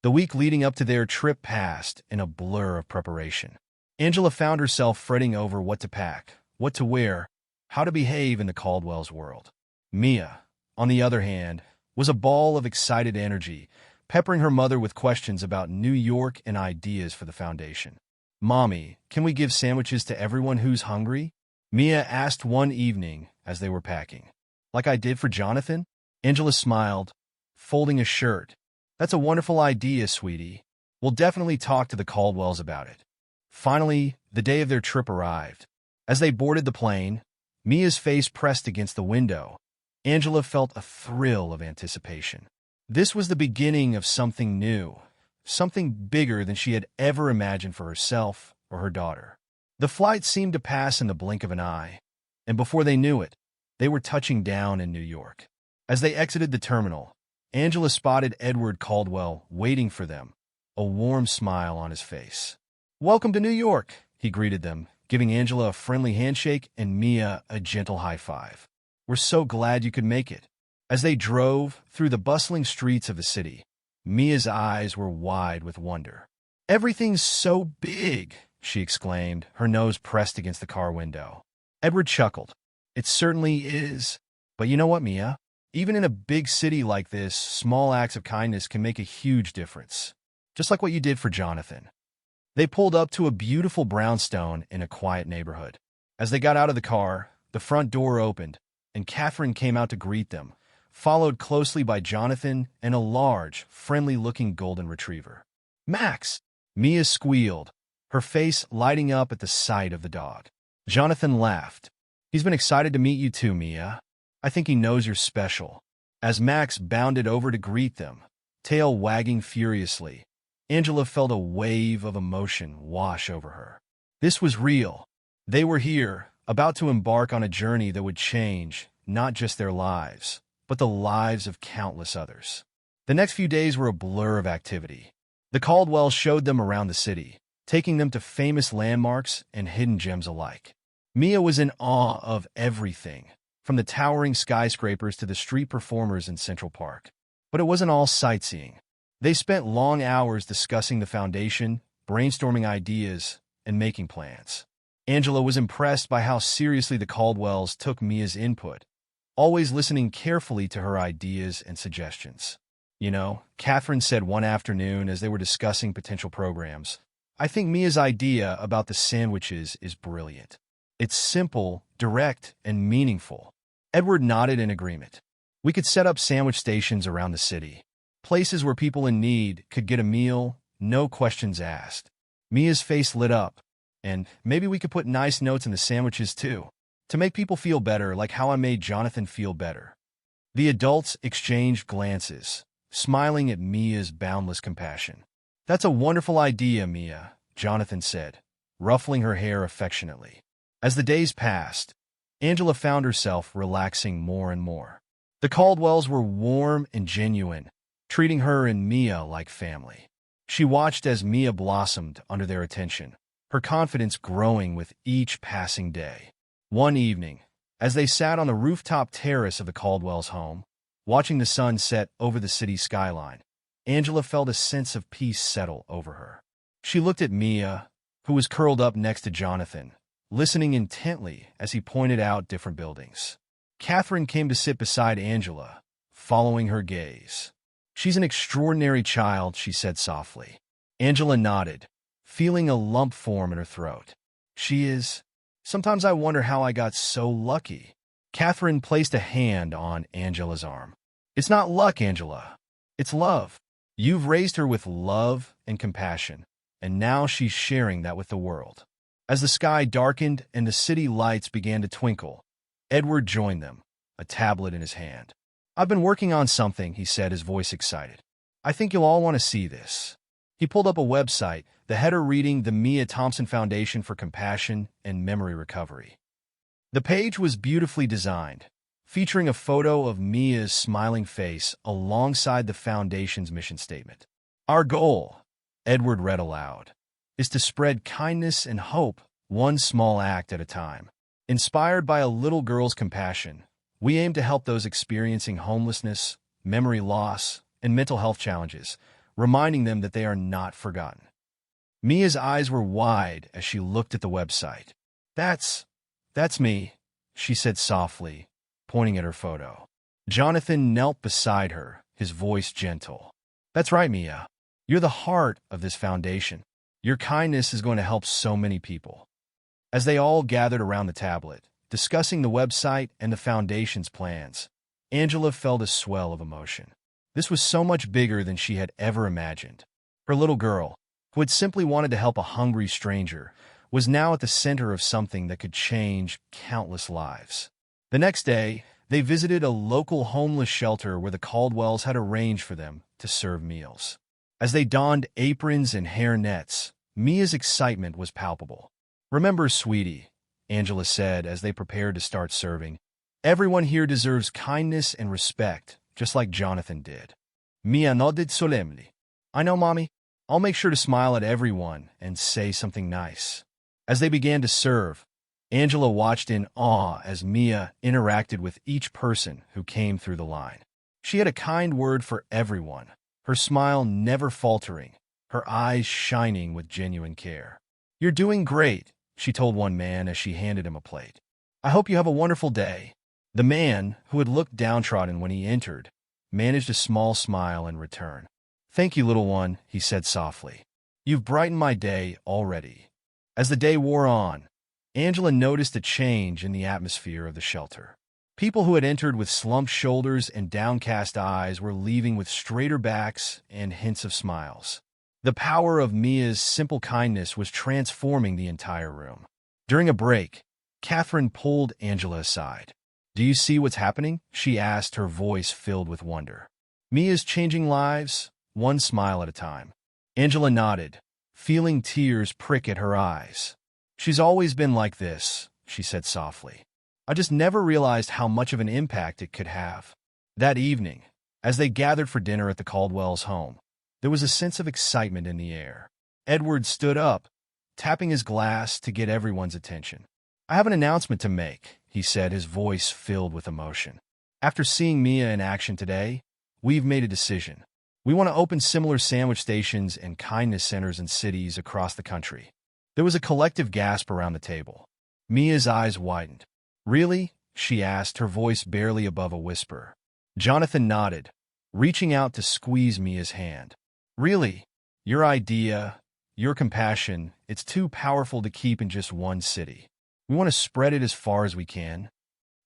A: The week leading up to their trip passed in a blur of preparation. Angela found herself fretting over what to pack, what to wear, how to behave in the Caldwells' world. Mia, on the other hand, was a ball of excited energy, peppering her mother with questions about New York and ideas for the foundation. "Mommy, can we give sandwiches to everyone who's hungry?" Mia asked one evening as they were packing. "Like I did for Jonathan?" Angela smiled, folding a shirt. "That's a wonderful idea, sweetie. We'll definitely talk to the Caldwells about it." Finally, the day of their trip arrived. As they boarded the plane, Mia's face pressed against the window. Angela felt a thrill of anticipation. This was the beginning of something new, something bigger than she had ever imagined for herself or her daughter. The flight seemed to pass in the blink of an eye, and before they knew it, they were touching down in New York. As they exited the terminal, Angela spotted Edward Caldwell waiting for them, a warm smile on his face. "Welcome to New York," he greeted them, giving Angela a friendly handshake and Mia a gentle high five. "We're so glad you could make it." As they drove through the bustling streets of the city, Mia's eyes were wide with wonder. "Everything's so big," she exclaimed, her nose pressed against the car window. Edward chuckled. "It certainly is. But you know what, Mia? Even in a big city like this, small acts of kindness can make a huge difference. Just like what you did for Jonathan." They pulled up to a beautiful brownstone in a quiet neighborhood. As they got out of the car, the front door opened, and Catherine came out to greet them, followed closely by Jonathan and a large, friendly-looking golden retriever. "Max!" Mia squealed, her face lighting up at the sight of the dog. Jonathan laughed. "He's been excited to meet you too, Mia. I think he knows you're special." As Max bounded over to greet them, tail wagging furiously, Angela felt a wave of emotion wash over her. This was real. They were here, about to embark on a journey that would change not just their lives, but the lives of countless others. The next few days were a blur of activity. The Caldwells showed them around the city, taking them to famous landmarks and hidden gems alike. Mia was in awe of everything, from the towering skyscrapers to the street performers in Central Park. But it wasn't all sightseeing. They spent long hours discussing the foundation, brainstorming ideas, and making plans. Angela was impressed by how seriously the Caldwells took Mia's input, always listening carefully to her ideas and suggestions. You know, Catherine said one afternoon as they were discussing potential programs, "I think Mia's idea about the sandwiches is brilliant. It's simple, direct, and meaningful." Edward nodded in agreement. "We could set up sandwich stations around the city, places where people in need could get a meal, no questions asked." Mia's face lit up. "And maybe we could put nice notes in the sandwiches too, to make people feel better, like how I made Jonathan feel better." The adults exchanged glances, smiling at Mia's boundless compassion. "That's a wonderful idea, Mia," Jonathan said, ruffling her hair affectionately. As the days passed, Angela found herself relaxing more and more. The Caldwells were warm and genuine, treating her and Mia like family. She watched as Mia blossomed under their attention, her confidence growing with each passing day. One evening, as they sat on the rooftop terrace of the Caldwells' home, watching the sun set over the city skyline, Angela felt a sense of peace settle over her. She looked at Mia, who was curled up next to Jonathan, listening intently as he pointed out different buildings. Catherine came to sit beside Angela, following her gaze. "She's an extraordinary child," she said softly. Angela nodded, feeling a lump form in her throat. "She is. Sometimes I wonder how I got so lucky." Catherine placed a hand on Angela's arm. "It's not luck, Angela. It's love. You've raised her with love and compassion, and now she's sharing that with the world." As the sky darkened and the city lights began to twinkle, Edward joined them, a tablet in his hand. "I've been working on something," he said, his voice excited. "I think you'll all want to see this." He pulled up a website, the header reading the Mia Thompson Foundation for Compassion and Memory Recovery. The page was beautifully designed, featuring a photo of Mia's smiling face alongside the foundation's mission statement. "Our goal," Edward read aloud, "is to spread kindness and hope, one small act at a time. Inspired by a little girl's compassion, we aim to help those experiencing homelessness, memory loss, and mental health challenges, reminding them that they are not forgotten." Mia's eyes were wide as she looked at the website. That's me," she said softly, pointing at her photo. Jonathan knelt beside her, his voice gentle. "That's right, Mia. You're the heart of this foundation. Your kindness is going to help so many people." As they all gathered around the tablet, discussing the website and the foundation's plans, Angela felt a swell of emotion. This was so much bigger than she had ever imagined. Her little girl, who had simply wanted to help a hungry stranger, was now at the center of something that could change countless lives. The next day, they visited a local homeless shelter where the Caldwells had arranged for them to serve meals. As they donned aprons and hair nets, Mia's excitement was palpable. "Remember, sweetie," Angela said as they prepared to start serving, "everyone here deserves kindness and respect, just like Jonathan did." Mia nodded solemnly. "I know, Mommy. I'll make sure to smile at everyone and say something nice." As they began to serve, Angela watched in awe as Mia interacted with each person who came through the line. She had a kind word for everyone, her smile never faltering, her eyes shining with genuine care. "You're doing great," she told one man as she handed him a plate. "I hope you have a wonderful day." The man, who had looked downtrodden when he entered, managed a small smile in return. "Thank you, little one," he said softly. "You've brightened my day already." As the day wore on, Angela noticed a change in the atmosphere of the shelter. People who had entered with slumped shoulders and downcast eyes were leaving with straighter backs and hints of smiles. The power of Mia's simple kindness was transforming the entire room. During a break, Catherine pulled Angela aside. "Do you see what's happening?" she asked, her voice filled with wonder. "Mia's changing lives, one smile at a time." Angela nodded, feeling tears prick at her eyes. She's always been like this, she said softly. I just never realized how much of an impact it could have. That evening, as they gathered for dinner at the Caldwells' home, there was a sense of excitement in the air. Edward stood up, tapping his glass to get everyone's attention. I have an announcement to make, he said, his voice filled with emotion. After seeing Mia in action today, we've made a decision. We want to open similar sandwich stations and kindness centers in cities across the country. There was a collective gasp around the table. Mia's eyes widened. Really? She asked, her voice barely above a whisper. Jonathan nodded, reaching out to squeeze Mia's hand. Really? Your idea, your compassion, it's too powerful to keep in just one city. We want to spread it as far as we can.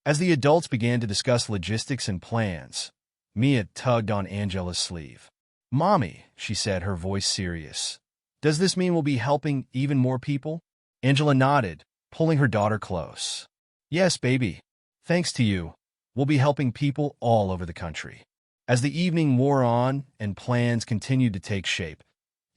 A: As the adults began to discuss logistics and plans, Mia tugged on Angela's sleeve. Mommy, she said, her voice serious. Does this mean we'll be helping even more people? Angela nodded, pulling her daughter close. Yes, baby. Thanks to you, we'll be helping people all over the country. As the evening wore on and plans continued to take shape,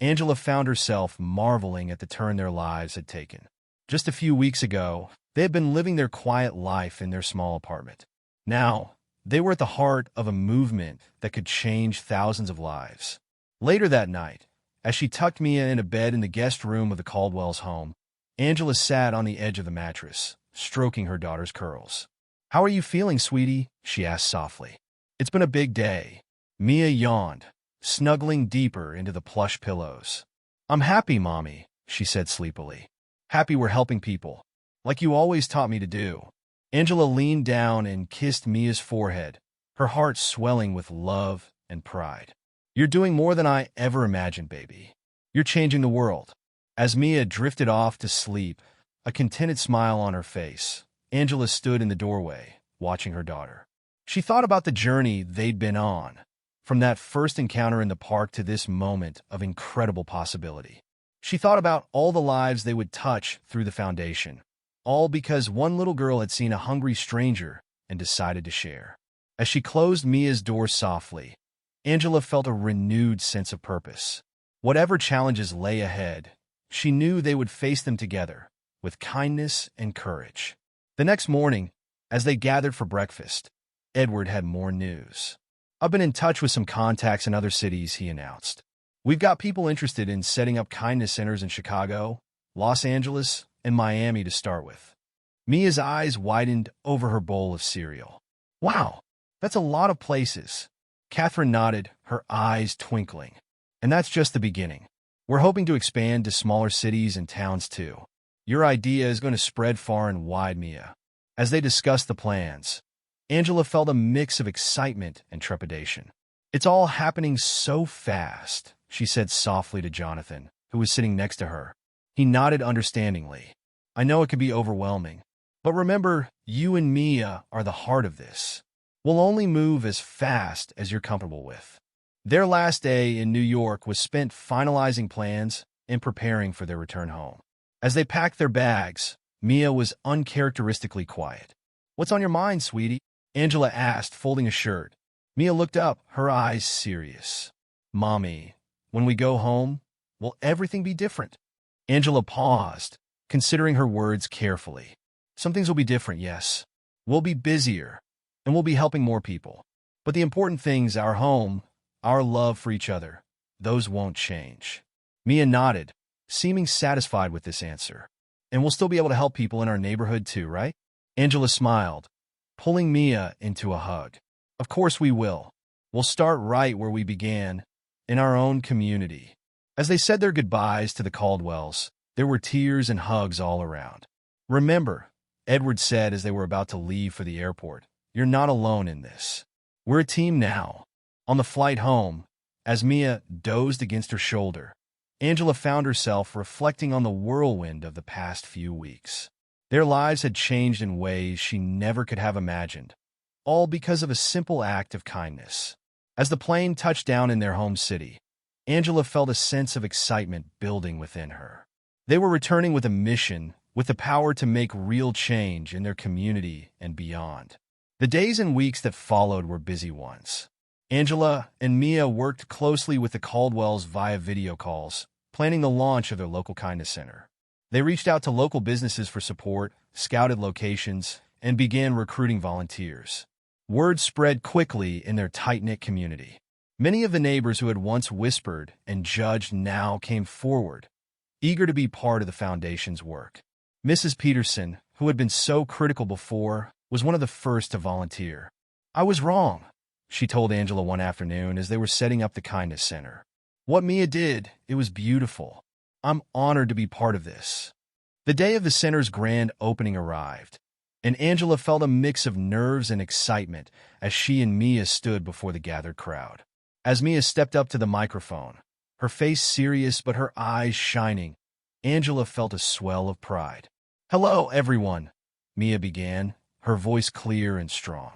A: Angela found herself marveling at the turn their lives had taken. Just a few weeks ago, they had been living their quiet life in their small apartment. Now, they were at the heart of a movement that could change thousands of lives. Later that night, as she tucked Mia in a bed in the guest room of the Caldwells' home, Angela sat on the edge of the mattress, stroking her daughter's curls. How are you feeling, sweetie? She asked softly. It's been a big day. Mia yawned, snuggling deeper into the plush pillows. I'm happy, Mommy, she said sleepily. Happy we're helping people, like you always taught me to do. Angela leaned down and kissed Mia's forehead, her heart swelling with love and pride. You're doing more than I ever imagined, baby. You're changing the world. As Mia drifted off to sleep, a contented smile on her face, Angela stood in the doorway, watching her daughter. She thought about the journey they'd been on, from that first encounter in the park to this moment of incredible possibility. She thought about all the lives they would touch through the foundation, all because one little girl had seen a hungry stranger and decided to share. As she closed Mia's door softly, Angela felt a renewed sense of purpose. Whatever challenges lay ahead, she knew they would face them together, with kindness and courage. The next morning, as they gathered for breakfast, Edward had more news. I've been in touch with some contacts in other cities, he announced. We've got people interested in setting up kindness centers in Chicago, Los Angeles, and Miami to start with. Mia's eyes widened over her bowl of cereal. Wow, that's a lot of places. Catherine nodded, her eyes twinkling. And that's just the beginning. We're hoping to expand to smaller cities and towns too. Your idea is going to spread far and wide, Mia. As they discussed the plans, Angela felt a mix of excitement and trepidation. It's all happening so fast, she said softly to Jonathan, who was sitting next to her. He nodded understandingly. I know it can be overwhelming, but remember, you and Mia are the heart of this. We'll only move as fast as you're comfortable with. Their last day in New York was spent finalizing plans and preparing for their return home. As they packed their bags, Mia was uncharacteristically quiet. What's on your mind, sweetie? Angela asked, folding a shirt. Mia looked up, her eyes serious. Mommy, when we go home, will everything be different? Angela paused, considering her words carefully. Some things will be different, yes. We'll be busier, and we'll be helping more people. But the important things, our home, our love for each other, those won't change. Mia nodded, seeming satisfied with this answer. And we'll still be able to help people in our neighborhood too, right? Angela smiled, pulling Mia into a hug. Of course we will. We'll start right where we began, in our own community. As they said their goodbyes to the Caldwells, there were tears and hugs all around. Remember, Edward said as they were about to leave for the airport, you're not alone in this. We're a team now. On the flight home, as Mia dozed against her shoulder, Angela found herself reflecting on the whirlwind of the past few weeks. Their lives had changed in ways she never could have imagined, all because of a simple act of kindness. As the plane touched down in their home city, Angela felt a sense of excitement building within her. They were returning with a mission, with the power to make real change in their community and beyond. The days and weeks that followed were busy ones. Angela and Mia worked closely with the Caldwells via video calls, planning the launch of their local kindness center. They reached out to local businesses for support, scouted locations, and began recruiting volunteers. Word spread quickly in their tight-knit community. Many of the neighbors who had once whispered and judged now came forward, eager to be part of the foundation's work. Mrs. Peterson, who had been so critical before, was one of the first to volunteer. "I was wrong," she told Angela one afternoon as they were setting up the Kindness Center. "What Mia did, it was beautiful. I'm honored to be part of this." The day of the center's grand opening arrived, and Angela felt a mix of nerves and excitement as she and Mia stood before the gathered crowd. As Mia stepped up to the microphone, her face serious but her eyes shining, Angela felt a swell of pride. "Hello, everyone," Mia began, her voice clear and strong.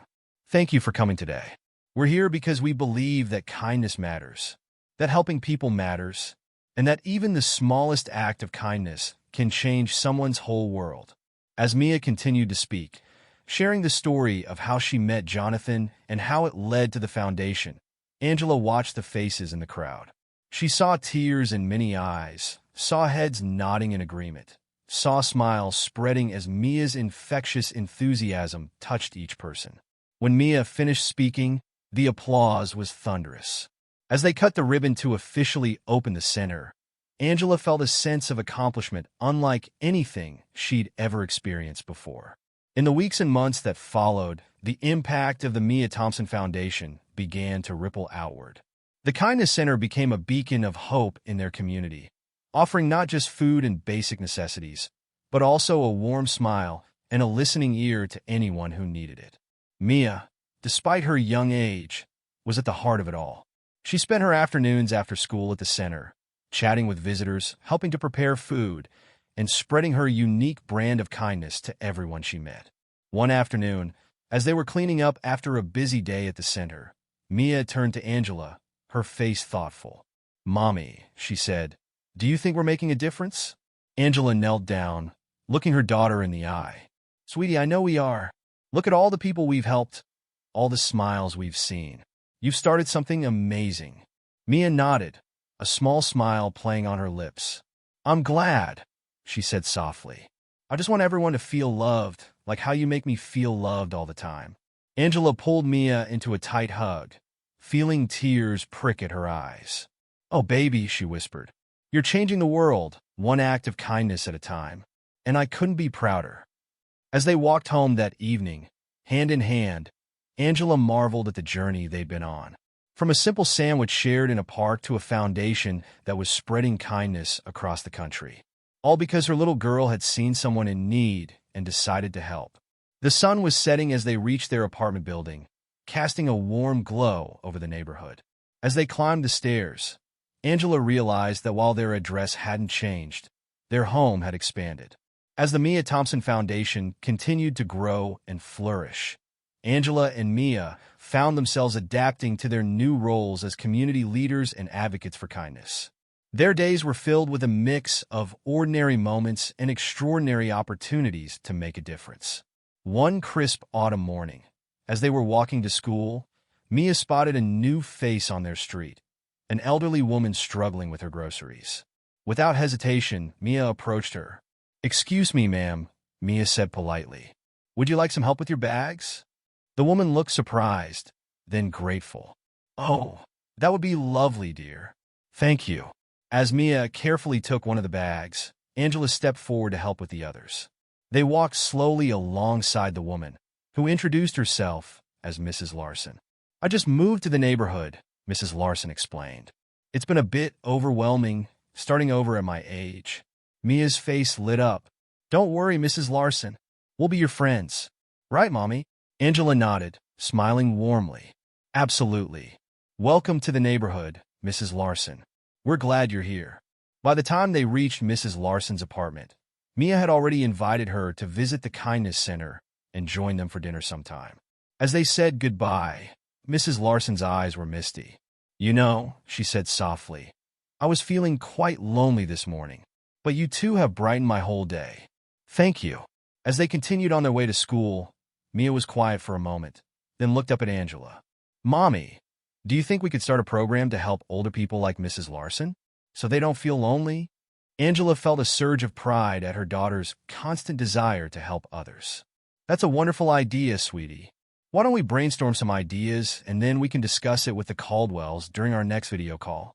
A: "Thank you for coming today. We're here because we believe that kindness matters, that helping people matters, and that even the smallest act of kindness can change someone's whole world." As Mia continued to speak, sharing the story of how she met Jonathan and how it led to the foundation, Angela watched the faces in the crowd. She saw tears in many eyes, saw heads nodding in agreement, saw smiles spreading as Mia's infectious enthusiasm touched each person. When Mia finished speaking, the applause was thunderous. As they cut the ribbon to officially open the center, Angela felt a sense of accomplishment unlike anything she'd ever experienced before. In the weeks and months that followed, the impact of the Mia Thompson Foundation began to ripple outward. The Kindness Center became a beacon of hope in their community, offering not just food and basic necessities, but also a warm smile and a listening ear to anyone who needed it. Mia, despite her young age, was at the heart of it all. She spent her afternoons after school at the center, chatting with visitors, helping to prepare food, and spreading her unique brand of kindness to everyone she met. One afternoon, as they were cleaning up after a busy day at the center, Mia turned to Angela, her face thoughtful. "Mommy," she said, "do you think we're making a difference?" Angela knelt down, looking her daughter in the eye. "Sweetie, I know we are. Look at all the people we've helped, all the smiles we've seen. You've started something amazing." Mia nodded, a small smile playing on her lips. "I'm glad," she said softly. "I just want everyone to feel loved, like how you make me feel loved all the time." Angela pulled Mia into a tight hug, feeling tears prick at her eyes. "Oh, baby," she whispered, "you're changing the world, one act of kindness at a time, and I couldn't be prouder." As they walked home that evening, hand in hand, Angela marveled at the journey they'd been on. From a simple sandwich shared in a park to a foundation that was spreading kindness across the country. All because her little girl had seen someone in need and decided to help. The sun was setting as they reached their apartment building, casting a warm glow over the neighborhood. As they climbed the stairs, Angela realized that while their address hadn't changed, their home had expanded. As the Mia Thompson Foundation continued to grow and flourish, Angela and Mia found themselves adapting to their new roles as community leaders and advocates for kindness. Their days were filled with a mix of ordinary moments and extraordinary opportunities to make a difference. One crisp autumn morning, as they were walking to school, Mia spotted a new face on their street, an elderly woman struggling with her groceries. Without hesitation, Mia approached her. "Excuse me, ma'am," Mia said politely. "Would you like some help with your bags?" The woman looked surprised, then grateful. "Oh, that would be lovely, dear. Thank you." As Mia carefully took one of the bags, Angela stepped forward to help with the others. They walked slowly alongside the woman, who introduced herself as Mrs. Larson. "I just moved to the neighborhood," Mrs. Larson explained. "It's been a bit overwhelming, starting over at my age." Mia's face lit up. "Don't worry, Mrs. Larson. We'll be your friends. Right, Mommy?" Angela nodded, smiling warmly. "Absolutely. Welcome to the neighborhood, Mrs. Larson. We're glad you're here." By the time they reached Mrs. Larson's apartment, Mia had already invited her to visit the Kindness Center and join them for dinner sometime. As they said goodbye, Mrs. Larson's eyes were misty. "You know," she said softly, "I was feeling quite lonely this morning, but you two have brightened my whole day. Thank you." As they continued on their way to school, Mia was quiet for a moment, then looked up at Angela. "Mommy, do you think we could start a program to help older people like Mrs. Larson, so they don't feel lonely?" Angela felt a surge of pride at her daughter's constant desire to help others. That's a wonderful idea, sweetie. Why don't we brainstorm some ideas and then we can discuss it with the Caldwells during our next video call?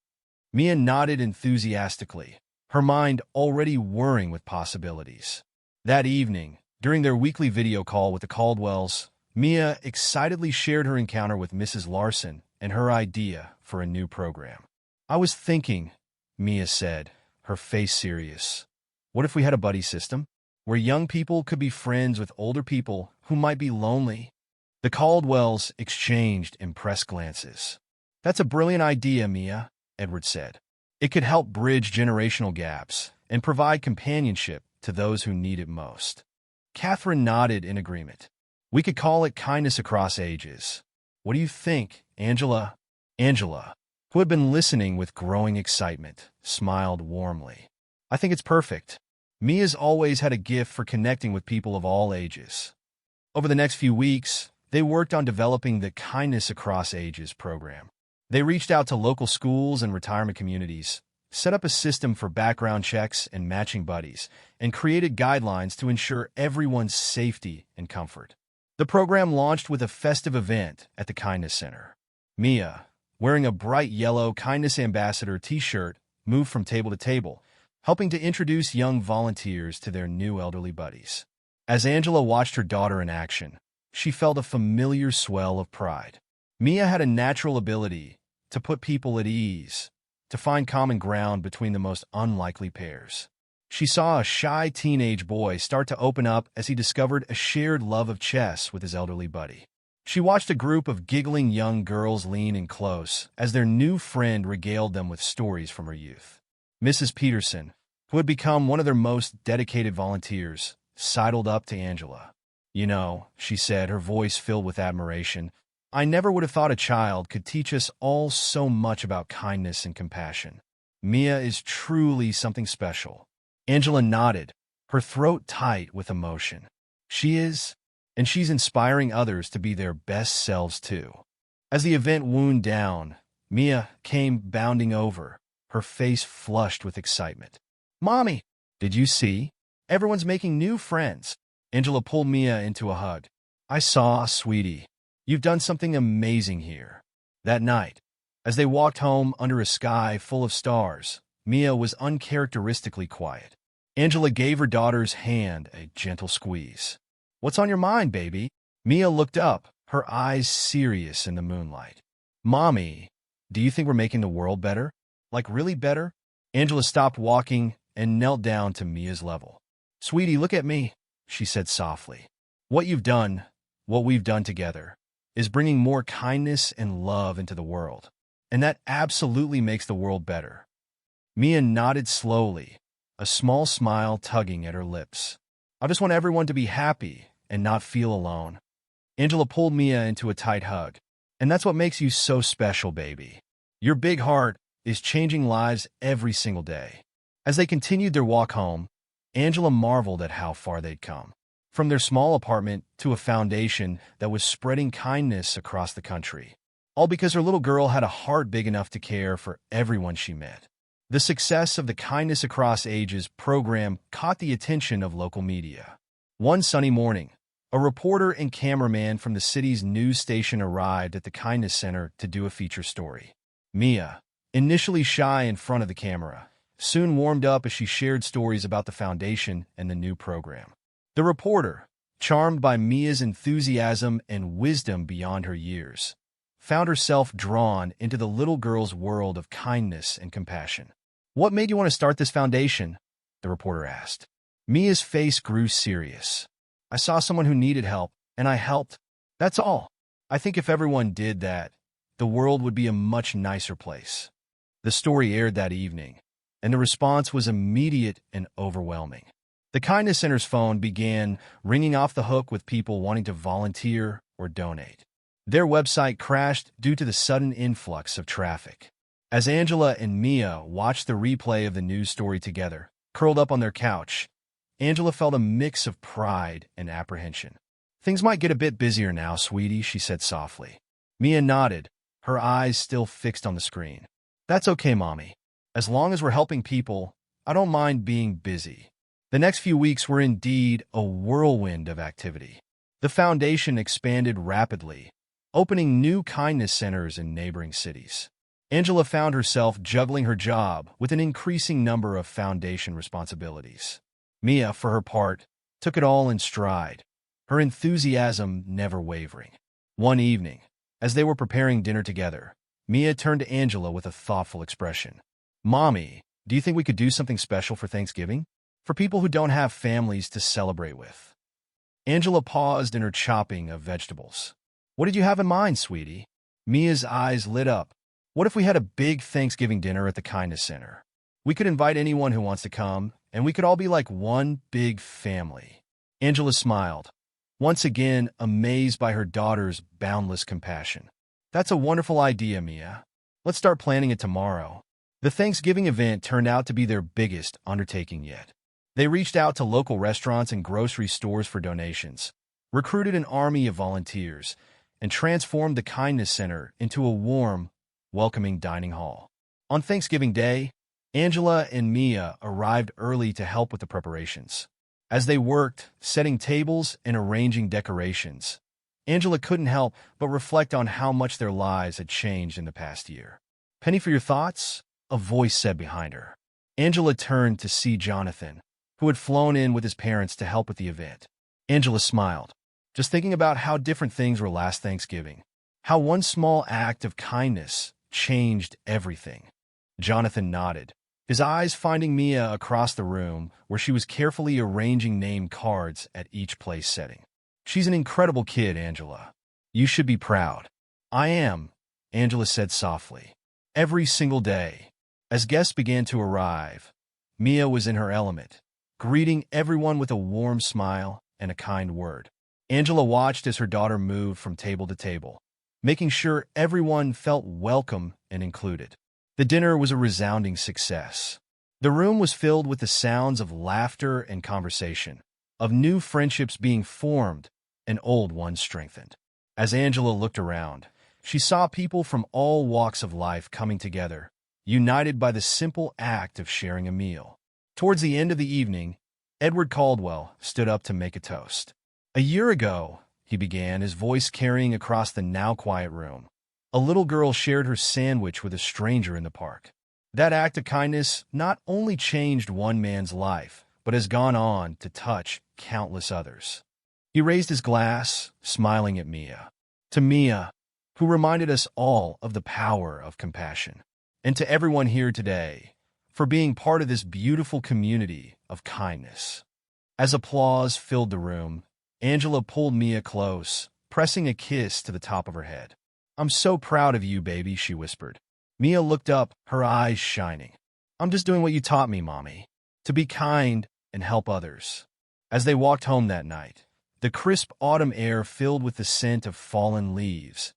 A: Mia nodded enthusiastically, her mind already whirring with possibilities. That evening, during their weekly video call with the Caldwells, Mia excitedly shared her encounter with Mrs. Larson and her idea for a new program. I was thinking, Mia said, her face serious. What if we had a buddy system, where young people could be friends with older people who might be lonely? The Caldwells exchanged impressed glances. That's a brilliant idea, Mia, Edward said. It could help bridge generational gaps and provide companionship to those who need it most. Catherine nodded in agreement. We could call it kindness across ages. What do you think, Angela? Angela, who had been listening with growing excitement, smiled warmly. I think it's perfect. Mia's always had a gift for connecting with people of all ages. Over the next few weeks, they worked on developing the Kindness Across Ages program. They reached out to local schools and retirement communities, set up a system for background checks and matching buddies, and created guidelines to ensure everyone's safety and comfort. The program launched with a festive event at the Kindness Center. Mia, wearing a bright yellow Kindness Ambassador t-shirt, moved from table to table, helping to introduce young volunteers to their new elderly buddies. As Angela watched her daughter in action, she felt a familiar swell of pride. Mia had a natural ability to put people at ease, to find common ground between the most unlikely pairs. She saw a shy teenage boy start to open up as he discovered a shared love of chess with his elderly buddy. She watched a group of giggling young girls lean in close as their new friend regaled them with stories from her youth. Mrs. Peterson, who had become one of their most dedicated volunteers, sidled up to Angela. You know, she said, her voice filled with admiration, I never would have thought a child could teach us all so much about kindness and compassion. Mia is truly something special. Angela nodded, her throat tight with emotion. She is, and she's inspiring others to be their best selves too. As the event wound down, Mia came bounding over, her face flushed with excitement. Mommy, did you see? Everyone's making new friends. Angela pulled Mia into a hug. I saw, sweetie. You've done something amazing here. That night, as they walked home under a sky full of stars, Mia was uncharacteristically quiet. Angela gave her daughter's hand a gentle squeeze. What's on your mind, baby? Mia looked up, her eyes serious in the moonlight. Mommy, do you think we're making the world better? Like really better? Angela stopped walking and knelt down to Mia's level. Sweetie, look at me, she said softly. What you've done, what we've done together, is bringing more kindness and love into the world. And that absolutely makes the world better. Mia nodded slowly, a small smile tugging at her lips. I just want everyone to be happy and not feel alone. Angela pulled Mia into a tight hug. And that's what makes you so special, baby. Your big heart is changing lives every single day. As they continued their walk home, Angela marveled at how far they'd come. From their small apartment to a foundation that was spreading kindness across the country. All because her little girl had a heart big enough to care for everyone she met. The success of the Kindness Across Ages program caught the attention of local media. One sunny morning, a reporter and cameraman from the city's news station arrived at the Kindness Center to do a feature story. Mia, initially shy in front of the camera, soon warmed up as she shared stories about the foundation and the new program. The reporter, charmed by Mia's enthusiasm and wisdom beyond her years, found herself drawn into the little girl's world of kindness and compassion. What made you want to start this foundation? The reporter asked. Mia's face grew serious. I saw someone who needed help, and I helped. That's all. I think if everyone did that, the world would be a much nicer place. The story aired that evening, and the response was immediate and overwhelming. The Kindness Center's phone began ringing off the hook with people wanting to volunteer or donate. Their website crashed due to the sudden influx of traffic. As Angela and Mia watched the replay of the news story together, curled up on their couch, Angela felt a mix of pride and apprehension. Things might get a bit busier now, sweetie, she said softly. Mia nodded, her eyes still fixed on the screen. That's okay, Mommy. As long as we're helping people, I don't mind being busy. The next few weeks were indeed a whirlwind of activity. The foundation expanded rapidly, opening new kindness centers in neighboring cities. Angela found herself juggling her job with an increasing number of foundation responsibilities. Mia, for her part, took it all in stride, her enthusiasm never wavering. One evening, as they were preparing dinner together, Mia turned to Angela with a thoughtful expression. "Mommy, do you think we could do something special for Thanksgiving? For people who don't have families to celebrate with?" Angela paused in her chopping of vegetables. "What did you have in mind, sweetie?" Mia's eyes lit up. "What if we had a big Thanksgiving dinner at the Kindness Center? We could invite anyone who wants to come, and we could all be like one big family." Angela smiled, once again amazed by her daughter's boundless compassion. "That's a wonderful idea, Mia. Let's start planning it tomorrow." The Thanksgiving event turned out to be their biggest undertaking yet. They reached out to local restaurants and grocery stores for donations, recruited an army of volunteers, and transformed the Kindness Center into a warm, welcoming dining hall. On Thanksgiving Day, Angela and Mia arrived early to help with the preparations. As they worked, setting tables and arranging decorations, Angela couldn't help but reflect on how much their lives had changed in the past year. "Penny for your thoughts?" a voice said behind her. Angela turned to see Jonathan, who had flown in with his parents to help with the event. Angela smiled, just thinking about how different things were last Thanksgiving, how one small act of kindness changed everything. Jonathan nodded, his eyes finding Mia across the room where she was carefully arranging name cards at each place setting. "She's an incredible kid, Angela. You should be proud." "I am," Angela said softly. Every single day, as guests began to arrive, Mia was in her element, greeting everyone with a warm smile and a kind word. Angela watched as her daughter moved from table to table, making sure everyone felt welcome and included. The dinner was a resounding success. The room was filled with the sounds of laughter and conversation, of new friendships being formed and old ones strengthened. As Angela looked around, she saw people from all walks of life coming together, united by the simple act of sharing a meal. Towards the end of the evening, Edward Caldwell stood up to make a toast. "A year ago," he began, his voice carrying across the now quiet room, "a little girl shared her sandwich with a stranger in the park. That act of kindness not only changed one man's life, but has gone on to touch countless others." He raised his glass, smiling at Mia. "To Mia, who reminded us all of the power of compassion. And to everyone here today, for being part of this beautiful community of kindness." As applause filled the room, Angela pulled Mia close, pressing a kiss to the top of her head. "I'm so proud of you, baby," she whispered. Mia looked up, her eyes shining. "I'm just doing what you taught me, Mommy, to be kind and help others." As they walked home that night, the crisp autumn air filled with the scent of fallen leaves,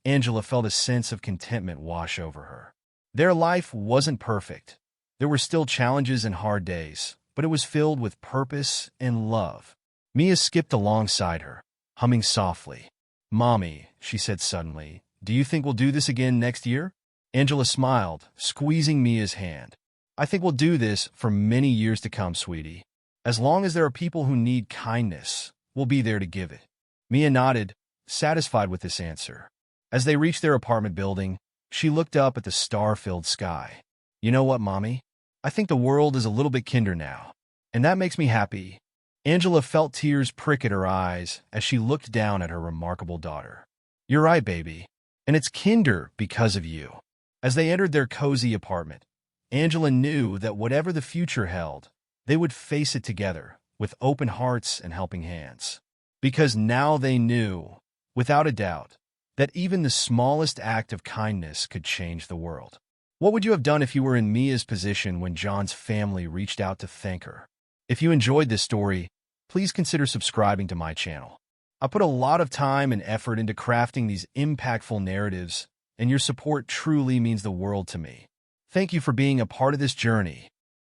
A: Angela felt a sense of contentment wash over her. Their life wasn't perfect. There were still challenges and hard days, but it was filled with purpose and love. Mia skipped alongside her, humming softly. "Mommy," she said suddenly, "do you think we'll do this again next year?" Angela smiled, squeezing Mia's hand. "I think we'll do this for many years to come, sweetie. As long as there are people who need kindness, we'll be there to give it." Mia nodded, satisfied with this answer. As they reached their apartment building, she looked up at the star-filled sky. "You know what, Mommy? I think the world is a little bit kinder now, and that makes me happy." Angela felt tears prick at her eyes as she looked down at her remarkable daughter. "You're right, baby, and it's kinder because of you." As they entered their cozy apartment, Angela knew that whatever the future held, they would face it together, with open hearts and helping hands. Because now they knew, without a doubt, that even the smallest act of kindness could change the world. What would you have done if you were in Mia's position when John's family reached out to thank her? If you enjoyed this story, please consider subscribing to my channel. I put a lot of time and effort into crafting these impactful narratives, and your support truly means the world to me. Thank you for being a part of this journey.